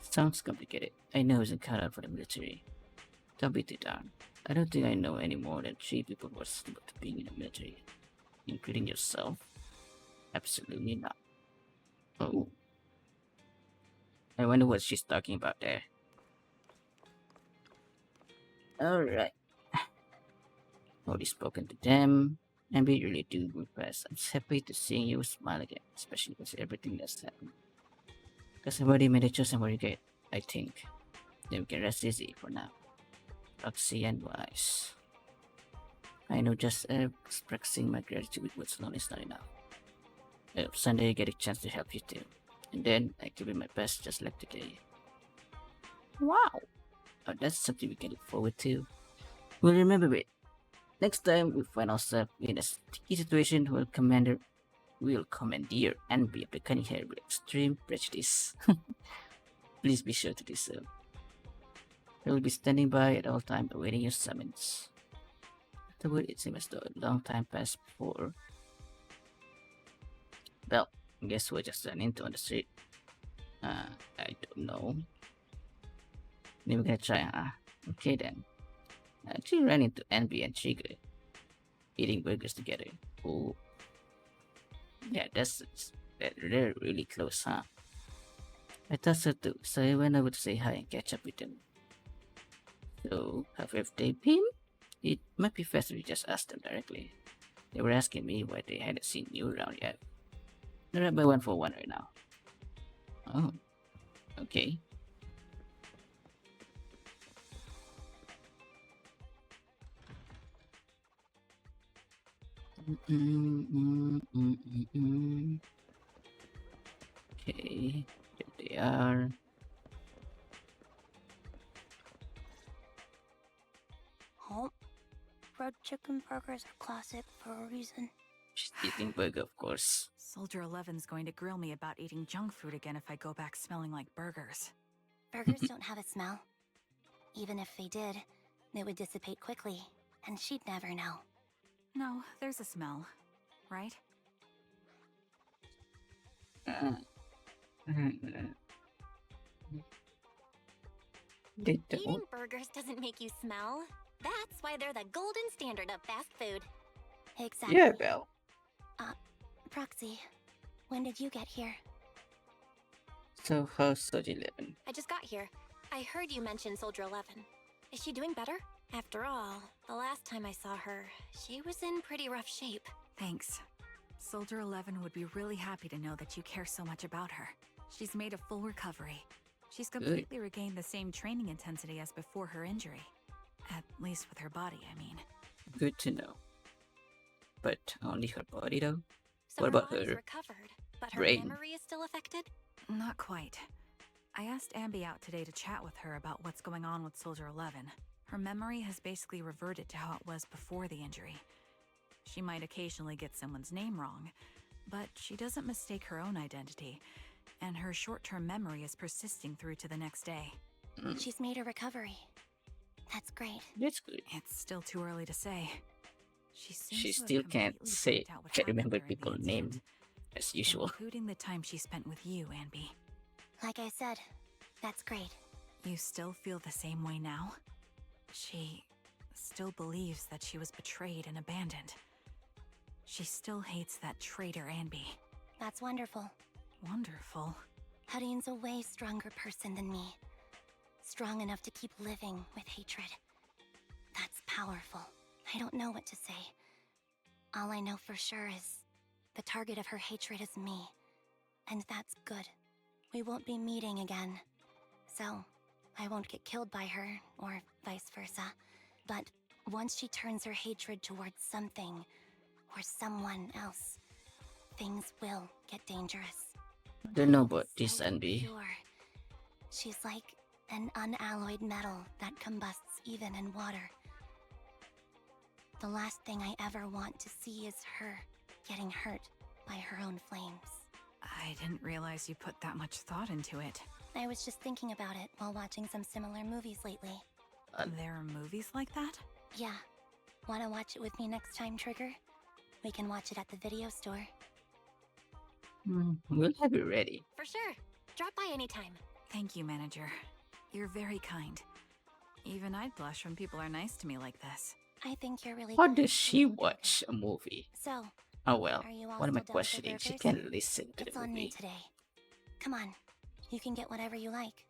Sounds complicated. I know it's cut out for the military. Don't beat it down. I don't think I know any more than 3 people who are suitable to being in the military. Including yourself? Absolutely not. Oh. I wonder what she's talking about there. Alright. Already spoken to them, and we really do move fast. I'm just happy to see you smile again, especially with everything that's happened. Because I've already made a choice and very good, I think. Then we can rest easy for now. Roxy and Wise. I know just expressing my gratitude with words alone is not enough. I hope someday I get a chance to help you too. And then I give it my best just like today. Wow! Oh, that's something we can look forward to. We'll remember it. Next time we find ourselves in a sticky situation, we'll commandeer Anby of the cunning hair with extreme prejudice. Please be sure to do so. I will be standing by at all times awaiting your summons. Afterward, it seems as though a long time passed before. Well, guess who I just ran into on the street? I don't know. Maybe we're gonna try, huh? Okay then. I actually ran into Anby and Trigger. eating burgers together. Oh, yeah, they're really close, huh? I thought so too, so I went over to say hi and catch up with them. So, how have they been? It might be faster to just ask them directly. They were asking me why they hadn't seen you around yet. They're at my 1-for-1 right now. Oh, okay. Okay, there they are. Oh, red chicken burgers are classic for a reason. She's eating burger, of course. Soldier 11's going to grill me about eating junk food again if I go back smelling like burgers. Burgers don't have a smell. Even if they did, they would dissipate quickly, and she'd never know. No, there's a smell, right? They Eating don't. burgers doesn't make you smell. That's why they're the golden standard of fast food. Exactly. Yeah, Belle. Proxy, when did you get here? So how's Soldier 11? I just got here. I heard you mention Soldier 11. Is she doing better? After all, the last time I saw her, she was in pretty rough shape. Thanks. Soldier 11 would be really happy to know that you care so much about her. She's made a full recovery. She's completely regained the same training intensity as before her injury. At least with her body, I mean. Good to know. But only her body though? So What her about body's her recovered, but her brain? memory is still affected? Not quite. I asked Anby out today to chat with her about what's going on with Soldier 11. Her memory has basically reverted to how it was before the injury. She might occasionally get someone's name wrong, but she doesn't mistake her own identity, and her short-term memory is persisting through to the next day. She's made a recovery. That's great. That's good. It's still too early to say. She seems She to have still can't completely say, blanked out what can't happened remember during the people's incident, name as usual. including the time she spent with you, Anby. Like I said, that's great. You still feel the same way now? She still believes that she was betrayed and abandoned. She still hates that traitor Anby. That's wonderful. Wonderful. Hudion's a way stronger person than me. Strong enough to keep living with hatred. That's powerful. I don't know what to say. All I know for sure is the target of her hatred is me. And that's good. We won't be meeting again. So, I won't get killed by her, or vice versa. But once she turns her hatred towards something, or someone else, things will get dangerous. Don't know about this, So Anby. pure. She's like an unalloyed metal that combusts even in water. The last thing I ever want to see is her getting hurt by her own flames. I didn't realize you put that much thought into it. I was just thinking about it while watching some similar movies lately. There are movies like that? Yeah. Wanna watch it with me next time, Trigger? We can watch it at the video store. We'll have it ready. For sure. Drop by anytime. Thank you, Manager. You're very kind. Even I'd blush when people are nice to me like this. I think you're really How good. does she watch a movie? So, Oh well, are you all what am I still down for questioning? She burgers? can listen to It's the on me movie. today. Come on. You can get whatever you like.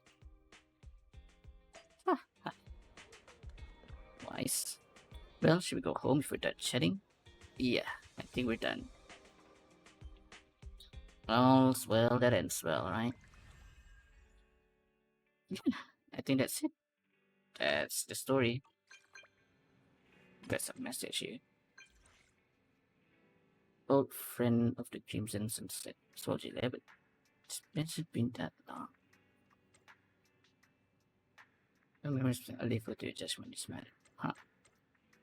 Nice. Well, should we go home if we're done chatting? Yeah, I think we're done. All's well that ends well, right? Yeah, I think that's it. That's the story. That's a message here. Old friend of the Crimson Sunset, Soldier 11. It's been that long. I remember a little to adjustment this matter. Huh.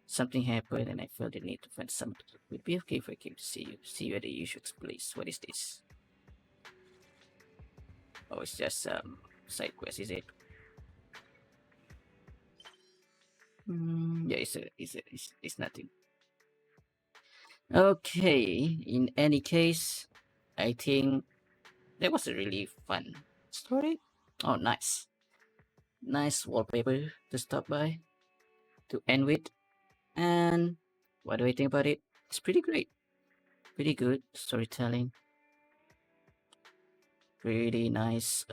Something happened and I felt the need to find someone who would be okay if I came to see you at the usual place. What is this? Oh, it's just side quest, is it? Yeah, it's nothing. Okay, in any case, I think that was a really fun story. Oh, nice. Nice wallpaper to stop by, to end with. And what do I think about it? It's pretty great. Pretty good storytelling. Pretty nice.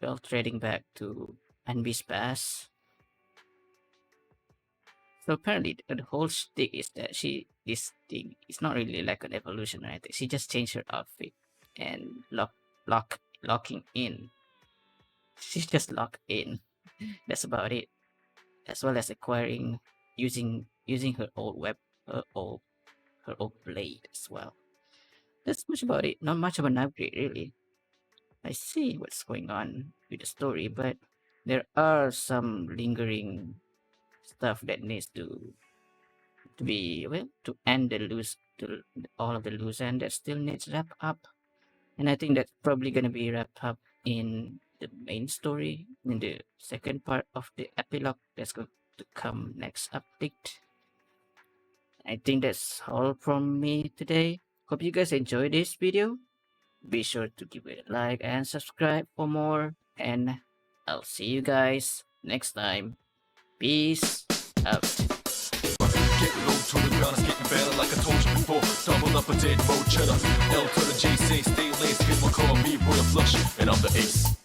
Well, trading back to Anby's past. So apparently, the whole stick is that this thing is not really like an evolution or anything. She just changed her outfit and locking in. She's just locked in. That's about it. As well as acquiring using her old her old blade as well. That's much about it. Not much of an upgrade really. I see what's going on with the story, but there are some lingering stuff that needs to be, well, to end the loose to all of the loose end that still needs wrap up. And I think that's probably gonna be wrapped up in the main story in the second part of the epilogue that's going to come next update. I think that's all from me today. Hope you guys enjoyed this video. Be sure to give it a like and subscribe for more, and I'll see you guys next time. Peace out. Get low to the ground, it's getting better like I told you before. Double up a dead road cheddar. L to the J, say stay laced, kids will call me Royal Flush, and I'm the ace.